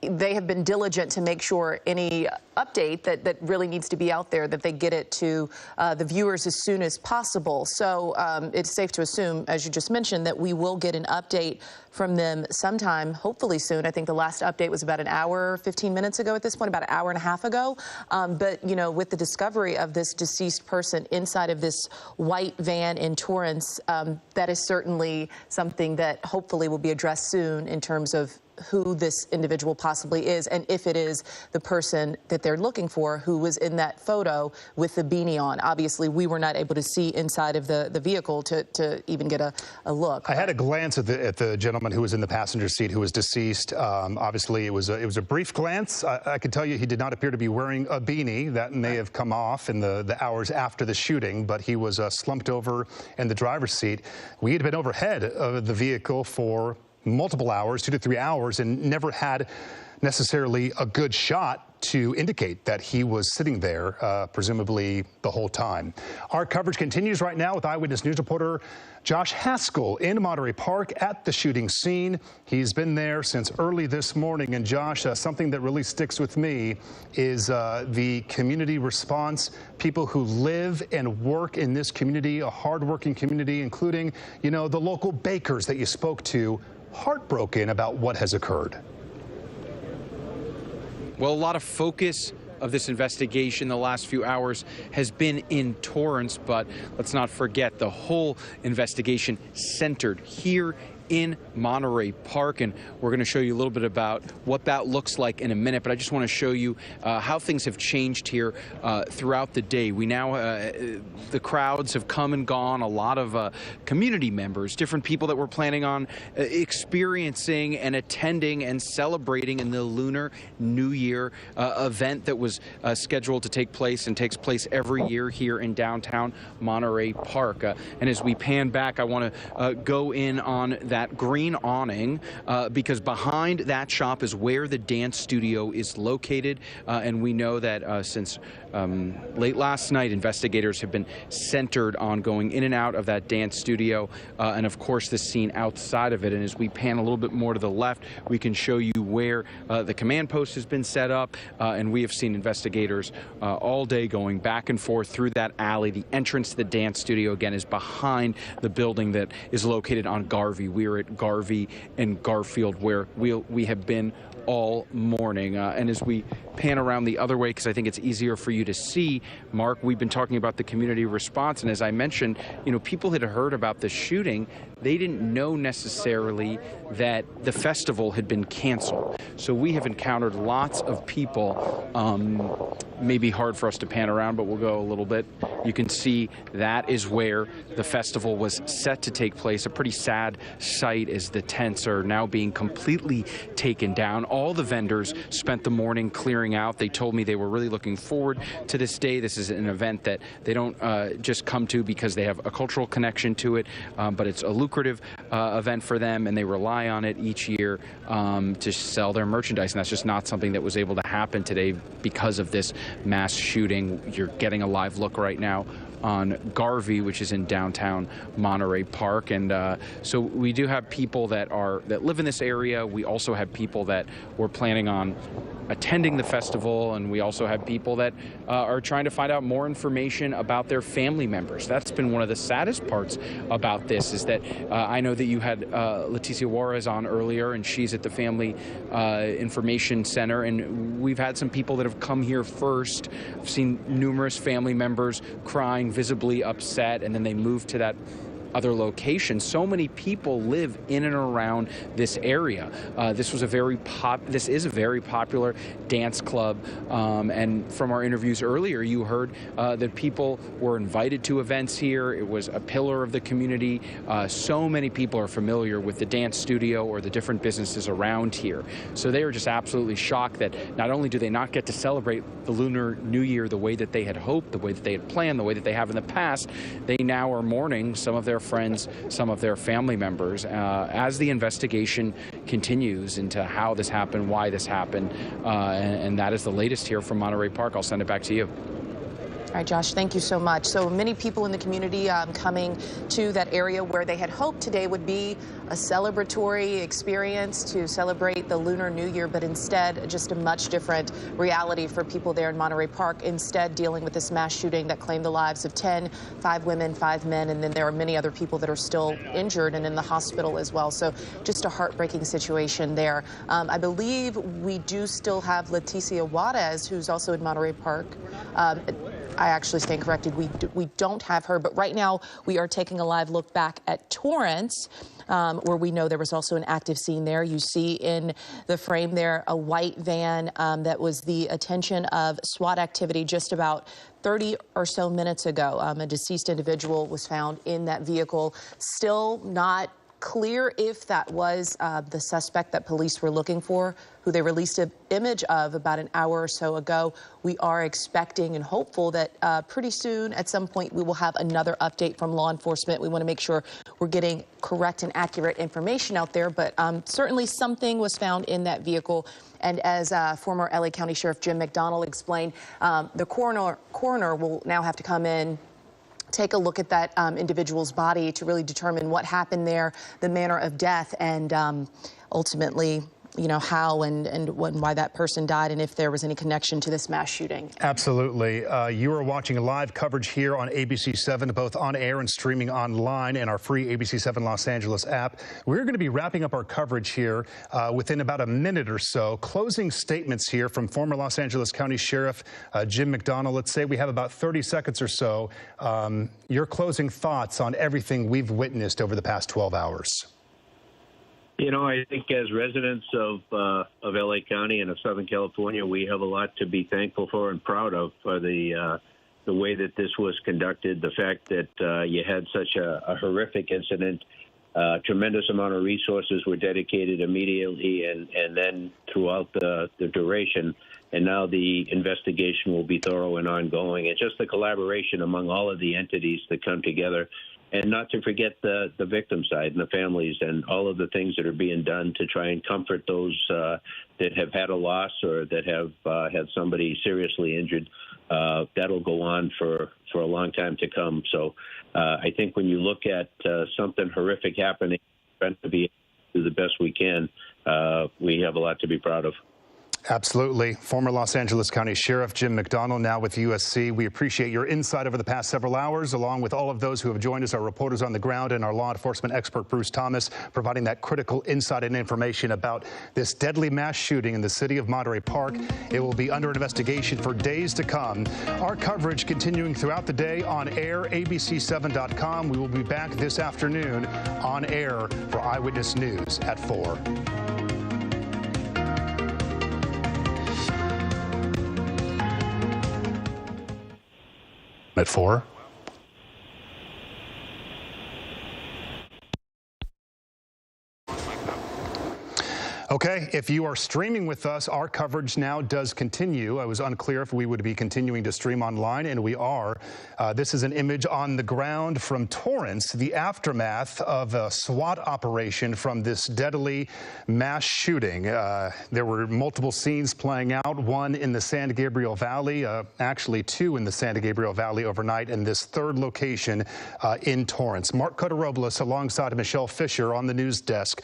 they have been diligent to make sure any update that really needs to be out there, that they get it to the viewers as soon as possible. So it's safe to assume, as you just mentioned, that we will get an update from them sometime, hopefully soon. I think the last update was about an hour, 15 minutes ago at this point, about an hour and a half ago. But, you know, with the discovery of this deceased person inside of this white van in Torrance, that is certainly something that hopefully will be addressed soon in terms of who this individual possibly is, and if it is the person that they're looking for who was in that photo with the beanie on. Obviously, we were not able to see inside of the vehicle to even get a look. I had a glance at the gentleman who was in the passenger seat who was deceased. Obviously, it was a brief glance. I can tell you he did not appear to be wearing a beanie. That may have come off in the hours after the shooting, but he was slumped over in the driver's seat. We had been overhead of the vehicle for multiple hours, 2 to 3 hours, and never had necessarily a good shot to indicate that he was sitting there, presumably the whole time. Our coverage continues right now with Eyewitness News reporter Josh Haskell in Monterey Park at the shooting scene. He's been there since early this morning. And Josh, something that really sticks with me is the community response. People who live and work in this community, a hardworking community, including, you know, the local bakers that you spoke to, heartbroken about what has occurred. Well, a lot of focus of this investigation the last few hours has been in Torrance, but let's not forget the whole investigation centered here in Monterey Park, and we're going to show you a little bit about what that looks like in a minute. But I just want to show you how things have changed here throughout the day. We now, the crowds have come and gone. A lot of community members, different people that were planning on experiencing and attending and celebrating in the Lunar New Year event that was scheduled to take place and takes place every year here in downtown Monterey Park. And as we pan back, I want to go in on that green awning because behind that shop is where the dance studio is located. And we know that since late last night, investigators have been centered on going in and out of that dance studio and, of course, the scene outside of it. And as we pan a little bit more to the left, we can show you where the command post has been set up. And we have seen investigators all day going back and forth through that alley. The entrance to the dance studio, again, is behind the building that is located on Garvey. We are at Garvey and Garfield, where we have been all morning. And as we pan around the other way, because I think it's easier for you to see, Mark, we've been talking about the community response. And as I mentioned, you know, people had heard about the shooting. They didn't know necessarily that the festival had been canceled. So we have encountered lots of people. Maybe hard for us to pan around, but we'll go a little bit. You can see that is where the festival was set to take place. A pretty sad sight as the tents are now being completely taken down. All the vendors spent the morning clearing out. They told me they were really looking forward to this day. This is an event that they don't just come to because they have a cultural connection to it, but it's a lucrative event for them, and they rely on it each year to sell their merchandise. And that's just not something that was able to happen today because of this mass shooting. You're getting a live look right now on Garvey, which is in downtown Monterey Park. And so we do have people that live in this area. We also have people that were planning on attending the festival, and we also have people that are trying to find out more information about their family members. That's been one of the saddest parts about this, is that I know that you had Leticia Juarez on earlier, and she's at the Family Information Center, and we've had some people that have come here first. I've seen numerous family members crying, visibly upset, and then they move to that other locations. So many people live in and around this area. This is a very popular dance club, and from our interviews earlier, you heard that people were invited to events here. It was a pillar of the community. So many people are familiar with the dance studio or the different businesses around here. So they are just absolutely shocked that not only do they not get to celebrate the Lunar New Year the way that they had hoped, the way that they had planned, the way that they have in the past, they now are mourning some of their friends, some of their family members. As the investigation continues into how this happened, why this happened, and that is the latest here from Monterey Park. I'll send it back to you. All right, Josh, thank you so much. So many people in the community coming to that area where they had hoped today would be a celebratory experience to celebrate the Lunar New Year, but instead just a much different reality for people there in Monterey Park, instead dealing with this mass shooting that claimed the lives of 10, 5 women, 5 men, and then there are many other people that are still injured and in the hospital as well. So just a heartbreaking situation there. I believe we do still have Leticia Juarez, who's also in Monterey Park. I actually stand corrected. We don't have her, but right now we are taking a live look back at Torrance, where we know there was also an active scene there. You see in the frame there a white van that was the attention of SWAT activity just about 30 or so minutes ago. A deceased individual was found in that vehicle. Still not clear if that was the suspect that police were looking for, who they released an image of about an hour or so ago. We are expecting and hopeful that pretty soon, at some point, we will have another update from law enforcement. We want to make sure we're getting correct and accurate information out there, but certainly something was found in that vehicle. And as former LA County Sheriff Jim McDonald explained, the coroner will now have to come in, take a look at that individual's body to really determine what happened there, the manner of death, and ultimately, you know, how and why that person died, and if there was any connection to this mass shooting. Absolutely. You are watching live coverage here on ABC 7, both on air and streaming online in our free ABC 7 Los Angeles app. We're going to be wrapping up our coverage here within about a minute or so. Closing statements here from former Los Angeles County Sheriff Jim McDonald. Let's say we have about 30 seconds or so. Your closing thoughts on everything we've witnessed over the past 12 hours. You know, I think as residents of LA County and of Southern California, we have a lot to be thankful for and proud of for the way that this was conducted, the fact that you had such a horrific incident. Tremendous amount of resources were dedicated immediately and then throughout the duration. And now the investigation will be thorough and ongoing. And just the collaboration among all of the entities that come together. And not to forget the victim side and the families and all of the things that are being done to try and comfort those that have had a loss or that have had somebody seriously injured. That'll go on for a long time to come. So I think when you look at something horrific happening, trying to be do the best we can, we have a lot to be proud of. Absolutely. Former Los Angeles County Sheriff Jim McDonald, now with USC. We appreciate your insight over the past several hours, along with all of those who have joined us, our reporters on the ground and our law enforcement expert, Bruce Thomas, providing that critical insight and information about this deadly mass shooting in the city of Monterey Park. It will be under investigation for days to come. Our coverage continuing throughout the day on air, abc7.com. We will be back this afternoon on air for Eyewitness News at 4. At 4. Okay, if you are streaming with us, our coverage now does continue. I was unclear if we would be continuing to stream online, and we are. This is an image on the ground from Torrance, the aftermath of a SWAT operation from this deadly mass shooting. There were multiple scenes playing out, one in the San Gabriel Valley, actually 2 in the San Gabriel Valley overnight, and this third location in Torrance. Mark Cotteropolis alongside Michelle Fisher on the news desk,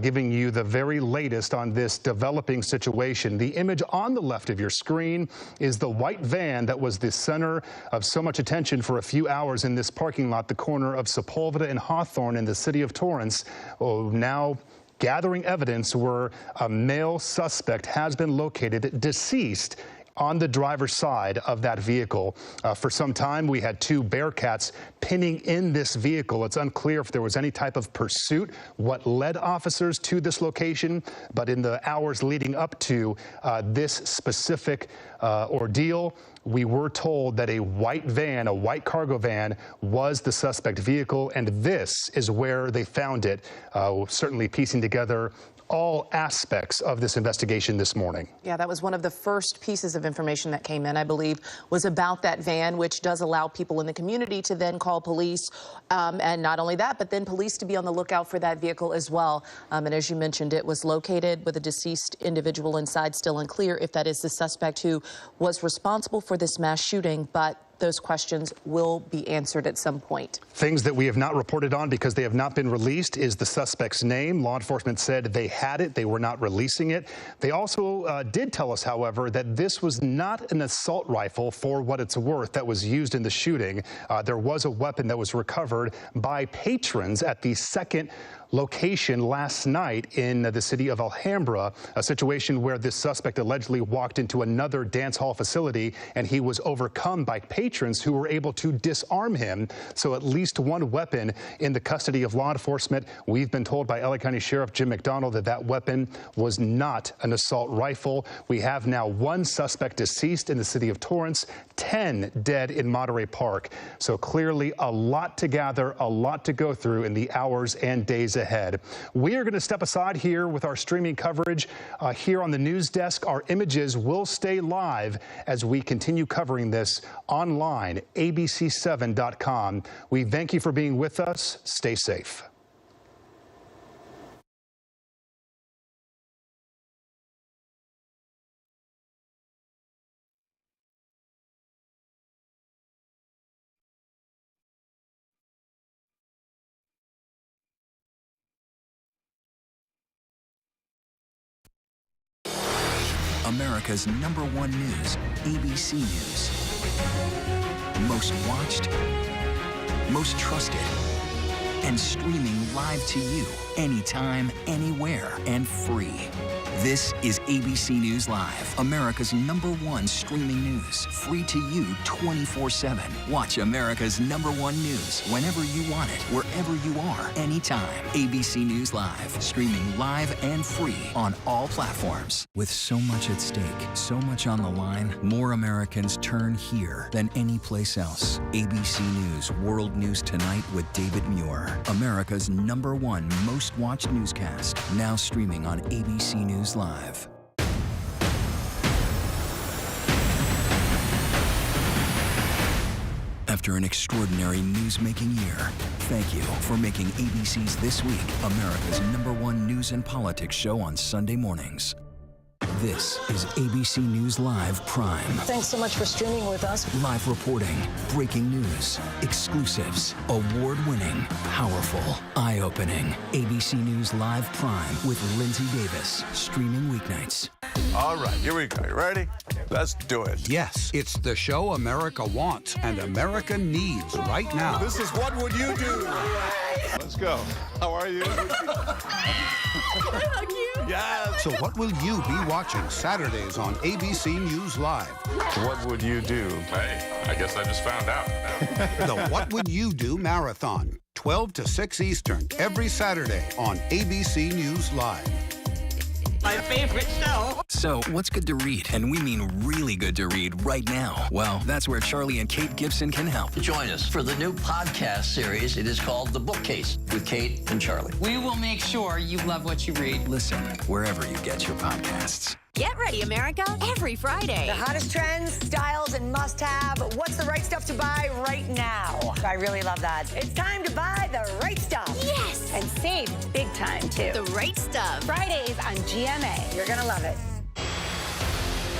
giving you the very latest on this developing situation. The image on the left of your screen is the white van that was the center of so much attention for a few hours in this parking lot, the corner of Sepulveda and Hawthorne in the city of Torrance. Now gathering evidence where a male suspect has been located deceased on the driver's side of that vehicle. For some time, we had 2 Bearcats pinning in this vehicle. It's unclear if there was any type of pursuit, what led officers to this location, but in the hours leading up to this specific ordeal, we were told that a white van, a white cargo van, was the suspect vehicle, and this is where they found it, certainly piecing together all aspects of this investigation this morning. Yeah, that was one of the first pieces of information that came in, I believe, was about that van, which does allow people in the community to then call police. And not only that, but then police to be on the lookout for that vehicle as well. And as you mentioned, it was located with a deceased individual inside, still unclear if that is the suspect who was responsible for this mass shooting, but those questions will be answered at some point. Things that we have not reported on because they have not been released is the suspect's name. Law enforcement said they had it. They were not releasing it. They also did tell us, however, that this was not an assault rifle for what it's worth that was used in the shooting. There was a weapon that was recovered by patrons at the second location last night in the city of Alhambra, a situation where this suspect allegedly walked into another dance hall facility and he was overcome by patrons who were able to disarm him. So at least one weapon in the custody of law enforcement. We've been told by LA County Sheriff Jim McDonald that that weapon was not an assault rifle. We have now 1 suspect deceased in the city of Torrance, 10 dead in Monterey Park. So clearly a lot to gather, a lot to go through in the hours and days ahead. We are going to step aside here with our streaming coverage here on the news desk. Our images will stay live as we continue covering this online, abc7.com. We thank you for being with us. Stay safe. America's #1 news, ABC News. Most watched, most trusted, and streaming live to you anytime, anywhere, and free. This is ABC News Live, America's #1 streaming news, free to you 24/7. Watch America's #1 news whenever you want it, wherever you are, anytime. ABC News Live, streaming live and free on all platforms. With so much at stake, so much on the line, more Americans turn here than any place else. ABC News World News Tonight with David Muir, America's #1 most watched newscast, now streaming on ABC News Live. After an extraordinary news-making year, thank you for making ABC's This Week America's #1 news and politics show on Sunday mornings. This is ABC News Live Prime. Thanks so much for streaming with us. Live reporting, breaking news, exclusives, award-winning, powerful, eye-opening. ABC News Live Prime with Lindsay Davis, streaming weeknights. All right, here we go. You ready? Let's do it. Yes, it's the show America wants and America needs right now. This is What Would You Do? Let's go. How are you? How cute. Yes. So what will you be watching Saturdays on ABC News Live? What would you do? Hey, I guess I just found out. The What Would You Do Marathon, 12 to 6 Eastern, every Saturday on ABC News Live. My favorite show. So, what's good to read? And we mean really good to read right now. Well, that's where Charlie and Kate Gibson can help. Join us for the new podcast series. It is called The Bookcase with Kate and Charlie. We will make sure you love what you read. Listen wherever you get your podcasts. Get ready, America, every Friday. The hottest trends, styles, and must-have. What's the right stuff to buy right now? I really love that. It's time to buy the right stuff. Yes. And save big time, too. The right stuff. Fridays on GMA. You're going to love it.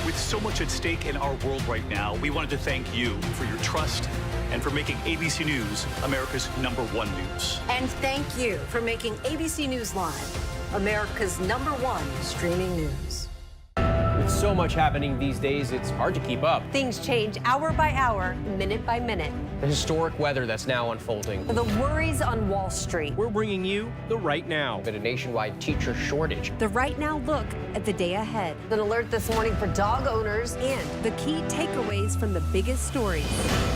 With so much at stake in our world right now, we wanted to thank you for your trust and for making ABC News America's #1 news. And thank you for making ABC News Live America's #1 streaming news. With so so much happening these days, it's hard to keep up. Things change hour by hour, minute by minute. The historic weather that's now unfolding. The worries on Wall Street. We're bringing you the Right Now. With a nationwide teacher shortage. The Right Now look at the day ahead. An alert this morning for dog owners and the key takeaways from the biggest stories.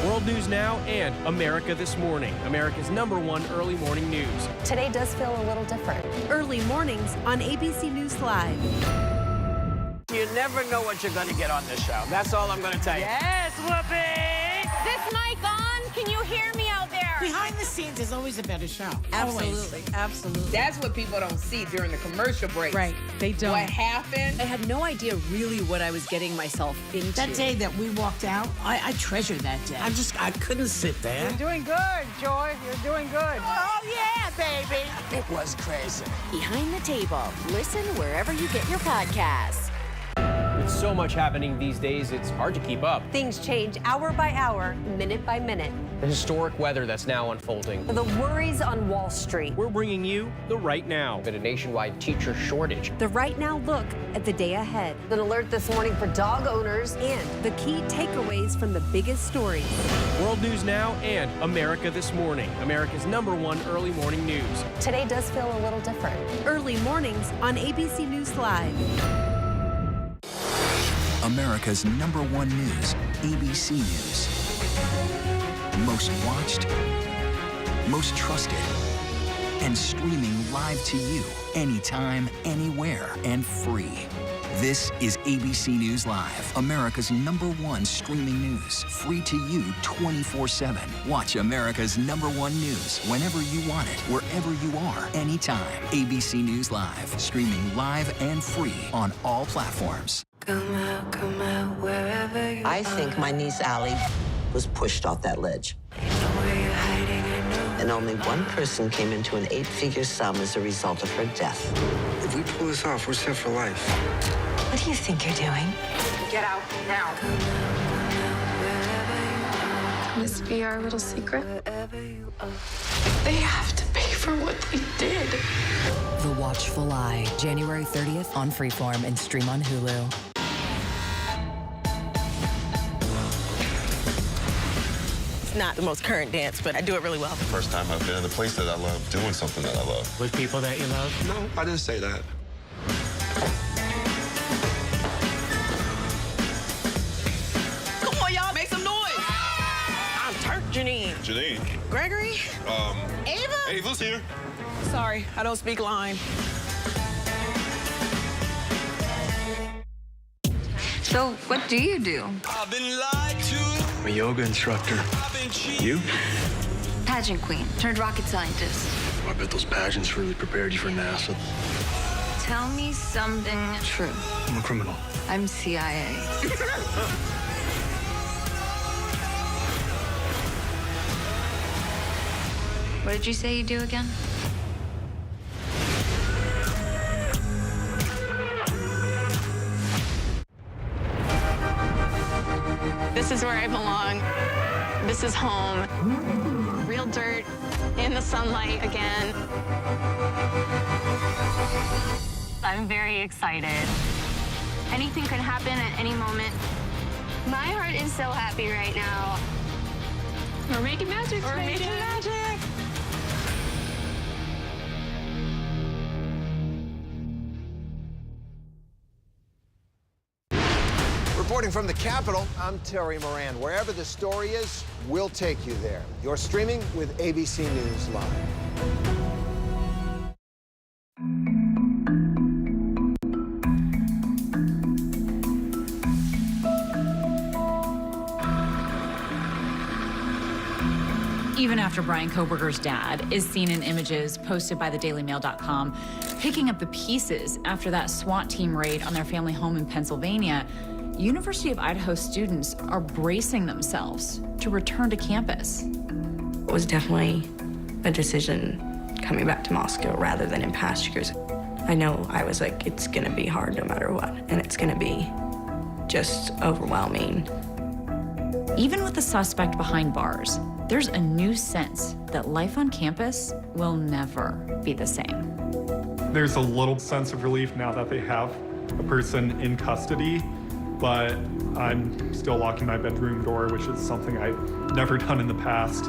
World News Now and America This Morning, America's #1 early morning news. Today does feel a little different. Early mornings on ABC News Live. You never know what you're going to get on this show. That's all I'm going to tell you. Yes, Whoopi! This mic on? Can you hear me out there? Behind the scenes is always a better show. Absolutely, absolutely. That's what people don't see during the commercial break. Right, they don't. What happened? I had no idea really what I was getting myself into. That day that we walked out, I treasure that day. I couldn't sit there. You're doing good, Joy. You're doing good. Oh, yeah, baby. It was crazy. Behind the Table. Listen wherever you get your podcasts. With so much happening these days, it's hard to keep up. Things change hour by hour, minute by minute. The historic weather that's now unfolding. The worries on Wall Street. We're bringing you the Right Now. With a nationwide teacher shortage. The Right Now look at the day ahead. An alert this morning for dog owners and the key takeaways from the biggest stories. World News Now and America This Morning, America's #1 early morning news. Today does feel a little different. Early mornings on ABC News Live. America's #1 news, ABC News. Most watched, most trusted, and streaming live to you anytime, anywhere, and free. This is ABC News Live, America's #1 streaming news, free to you 24/7. Watch America's #1 news whenever you want it, wherever you are, anytime. ABC News Live, streaming live and free on all platforms. Come out, wherever you I think my niece Allie was pushed off that ledge. And only one person came into an 8-figure sum as a result of her death. If we pull this off, we're set for life. What do you think you're doing? Get out now. Can this be our little secret? They have to pay for what they did. The Watchful Eye, January 30th on Freeform and stream on Hulu. It's not the most current dance, but I do it really well. First time I've been in a place that I love, doing something that I love. With people that you love? No, I didn't say that. Come on, y'all, make some noise. I'm Turk Janine. Janine. Gregory? Ava? Ava's here. Sorry, I don't speak line. So, what do you do? I've been lied to. I'm a yoga instructor. You? Pageant queen turned rocket scientist. I bet those pageants really prepared you for NASA. Tell me something true. I'm a criminal. I'm CIA. What did you say you do again? This is where I belong. This is home. Real dirt in the sunlight again. I'm very excited. Anything could happen at any moment. My heart is so happy right now. We're making magic. We're making magic. Reporting from the Capitol, I'm Terry Moran. Wherever the story is, we'll take you there. You're streaming with ABC News Live. Even after Brian Kohberger's dad is seen in images posted by thedailymail.com, picking up the pieces after that SWAT team raid on their family home in Pennsylvania, University of Idaho students are bracing themselves to return to campus. It was definitely a decision coming back to Moscow rather than in past years. I know I was like, it's gonna be hard no matter what, and it's gonna be just overwhelming. Even with the suspect behind bars, there's a new sense that life on campus will never be the same. There's a little sense of relief now that they have a person in custody but I'm still locking my bedroom door, which is something I've never done in the past.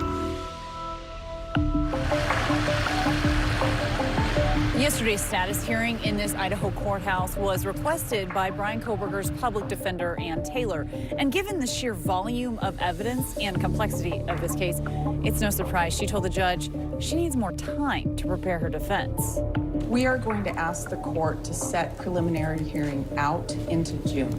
Yesterday's status hearing in this Idaho courthouse was requested by Bryan Kohberger's public defender, Ann Taylor. And given the sheer volume of evidence and complexity of this case, it's no surprise she told the judge she needs more time to prepare her defense. We are going to ask the court to set preliminary hearing out into June.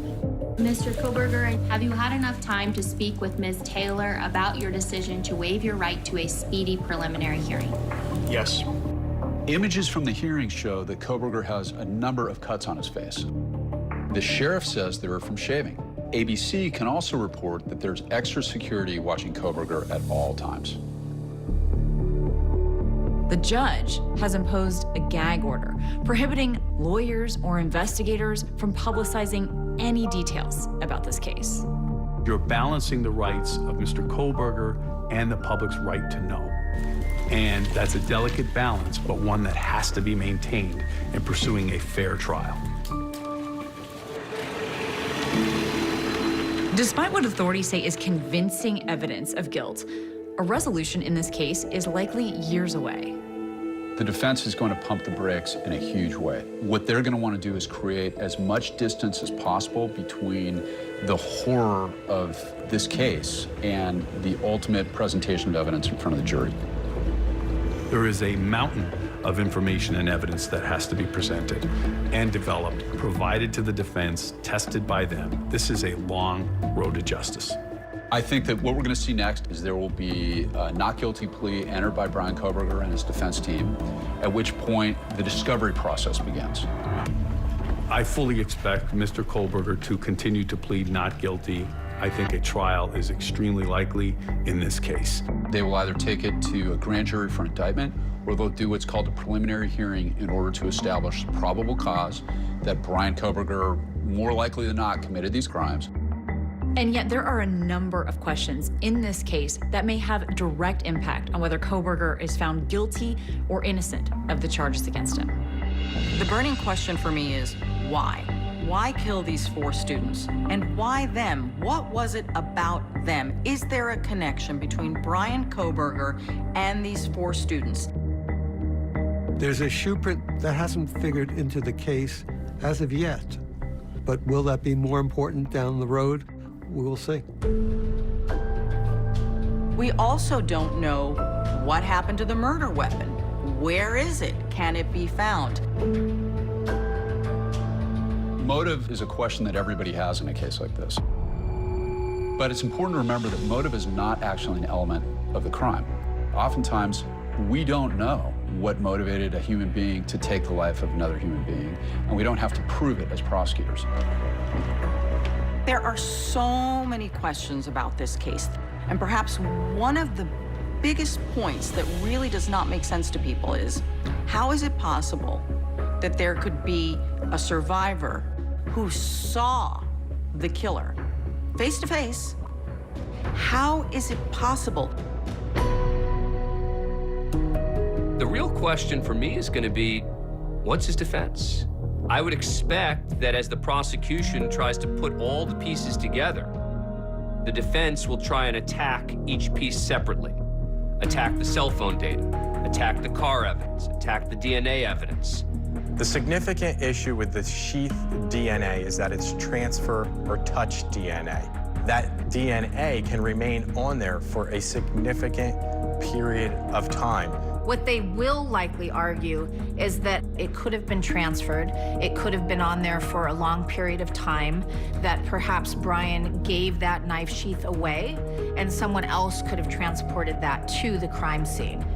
Mr. Kohberger, have you had enough time to speak with Ms. Taylor about your decision to waive your right to a speedy preliminary hearing? Yes. Images from the hearing show that Kohberger has a number of cuts on his face. The sheriff says they were from shaving. ABC can also report that there's extra security watching Kohberger at all times. The judge has imposed a gag order prohibiting lawyers or investigators from publicizing any details about this case. You're balancing the rights of Mr. Kohberger and the public's right to know. And that's a delicate balance, but one that has to be maintained in pursuing a fair trial. Despite what authorities say is convincing evidence of guilt, a resolution in this case is likely years away. The defense is going to pump the brakes in a huge way. What they're going to want to do is create as much distance as possible between the horror of this case and the ultimate presentation of evidence in front of the jury. There is a mountain of information and evidence that has to be presented and developed, provided to the defense, tested by them. This is a long road to justice. I think that what we're going to see next is there will be a not guilty plea entered by Bryan Kohberger and his defense team, at which point the discovery process begins. I fully expect Mr. Kohberger to continue to plead not guilty. I think a trial is extremely likely in this case. They will either take it to a grand jury for indictment, or they'll do what's called a preliminary hearing in order to establish probable cause that Bryan Kohberger, more likely than not, committed these crimes. And yet there are a number of questions in this case that may have direct impact on whether Kohberger is found guilty or innocent of the charges against him. The burning question for me is why? Why kill these 4 students? And why them? What was it about them? Is there a connection between Bryan Kohberger and these 4 students? There's a shoe print that hasn't figured into the case as of yet. But will that be more important down the road? We will see. We also don't know what happened to the murder weapon. Where is it? Can it be found? Motive is a question that everybody has in a case like this. But it's important to remember that motive is not actually an element of the crime. Oftentimes, we don't know what motivated a human being to take the life of another human being, and we don't have to prove it as prosecutors. There are so many questions about this case, and perhaps one of the biggest points that really does not make sense to people is, how is it possible that there could be a survivor who saw the killer face to face? How is it possible? The real question for me is going to be, what's his defense? I would expect that as the prosecution tries to put all the pieces together, the defense will try and attack each piece separately. Attack the cell phone data, attack the car evidence, attack the DNA evidence. The significant issue with the sheath DNA is that it's transfer or touch DNA. That DNA can remain on there for a significant period of time. What they will likely argue is that it could have been transferred, it could have been on there for a long period of time, that perhaps Bryan gave that knife sheath away, and someone else could have transported that to the crime scene.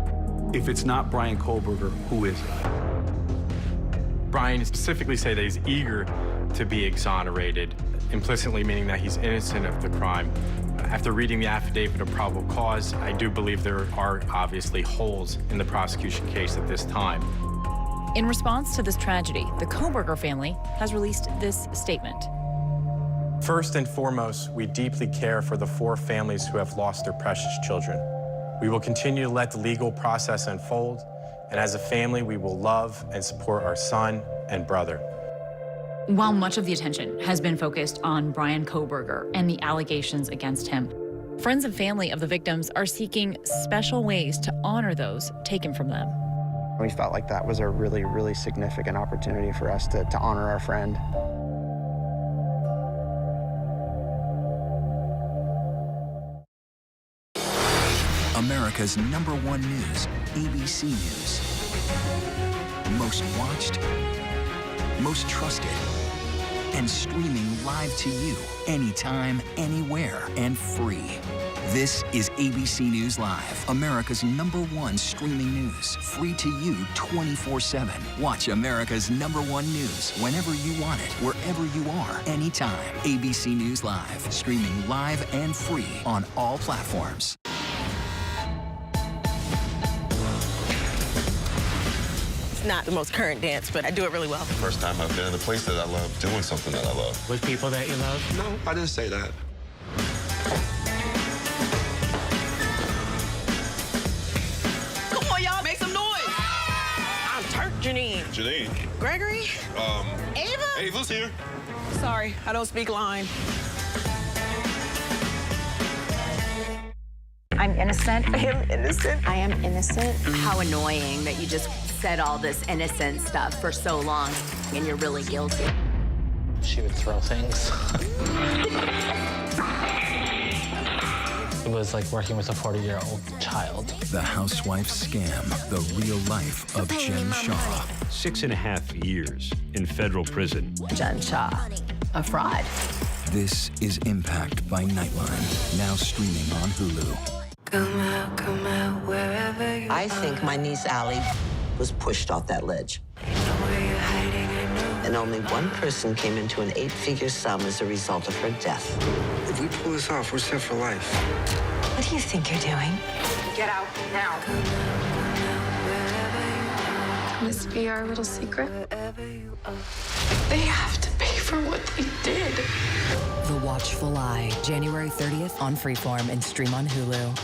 If it's not Bryan Kohberger, who is it? Bryan specifically said that he's eager to be exonerated, implicitly meaning that he's innocent of the crime. After reading the affidavit of probable cause, I do believe there are obviously holes in the prosecution case at this time. In response to this tragedy, the Kohberger family has released this statement. First and foremost, we deeply care for the 4 families who have lost their precious children. We will continue to let the legal process unfold, and as a family, we will love and support our son and brother. While much of the attention has been focused on Bryan Kohberger and the allegations against him, friends and family of the victims are seeking special ways to honor those taken from them. We felt like that was a really, really significant opportunity for us to honor our friend. America's #1 news, ABC News. Most watched, most trusted, and streaming live to you anytime, anywhere, and free. This is ABC News Live, America's #1 streaming news, free to you 24/7. Watch America's #1 news whenever you want it, wherever you are, anytime. ABC News Live, streaming live and free on all platforms. Not the most current dance, but I do it really well. First time I've been in a place that I love, doing something that I love. With people that you love? No, I didn't say that. Come on, y'all, make some noise. I'm turned, Janine. Janine. Gregory? Ava? Ava's here. Sorry, I don't speak line. I'm innocent. I am innocent. I am innocent. How annoying that you just said all this innocent stuff for so long and you're really guilty. She would throw things. It was like working with a 40-year-old child. The housewife scam, the real life of Jen Shaw. 6.5 years in federal prison. Jen Shaw, a fraud. This is Impact by Nightline, now streaming on Hulu. Come out, wherever you I think my niece Allie was pushed off that ledge. And only one person came into an 8-figure sum as a result of her death. If we pull this off, we're set for life. What do you think you're doing? Get out now. This be our little secret. They have to pay for what they did. The Watchful Eye, January 30th on Freeform and stream on Hulu.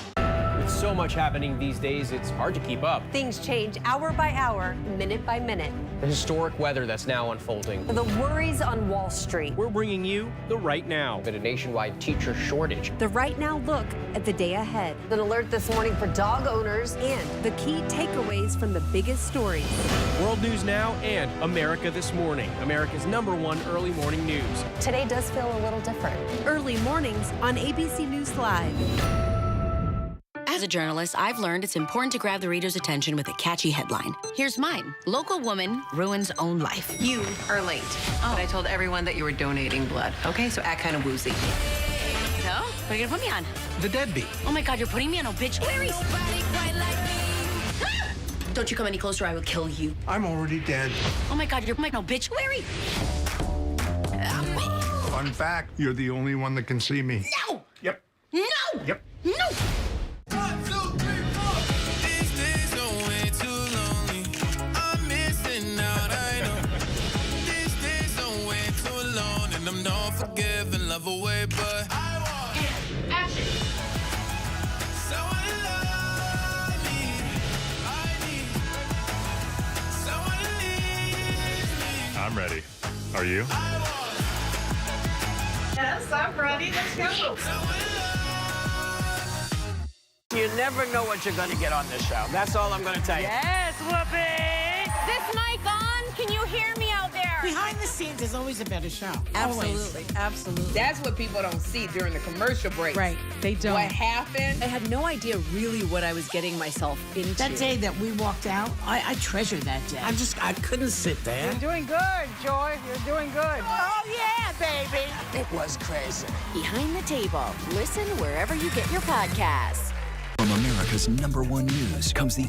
With so much happening these days, it's hard to keep up. Things change hour by hour, minute by minute. The historic weather that's now unfolding. The worries on Wall Street. We're bringing you the Right Now. Been a nationwide teacher shortage. The Right Now look at the day ahead. An alert this morning for dog owners and the key takeaways from the biggest stories. World News Now and America This Morning, America's #1 early morning news. Today does feel a little different. Early mornings on ABC News Live. As a journalist, I've learned it's important to grab the reader's attention with a catchy headline. Here's mine. Local woman ruins own life. You are late, but I told everyone that you were donating blood. Okay, so act kind of woozy. So, what are you gonna put me on? The deadbeat. Oh my God, you're putting me on obituaries? Don't you come any closer, I will kill you. I'm already dead. Oh my God, you're my obituary? Fun fact, you're the only one that can see me. No! Yep. No! Yep. No! I'm not forgiving love away, but I want action. Someone love me. I need someone to leave me. I'm ready. Are you? Yes, I'm ready. Let's go. You never know what you're going to get on this show. That's all I'm going to tell you. Yes, Whoopi. This mic on? Can you hear me out there? Behind the scenes is always a better show. Absolutely, absolutely. That's what people don't see during the commercial break. Right, they don't. What happened? I had no idea really what I was getting myself into. That day that we walked out, I treasure that day. I couldn't sit there. You're doing good, Joy. You're doing good. Oh, yeah, baby. It was crazy. Behind the Table. Listen wherever you get your podcasts. From America's #1 news comes the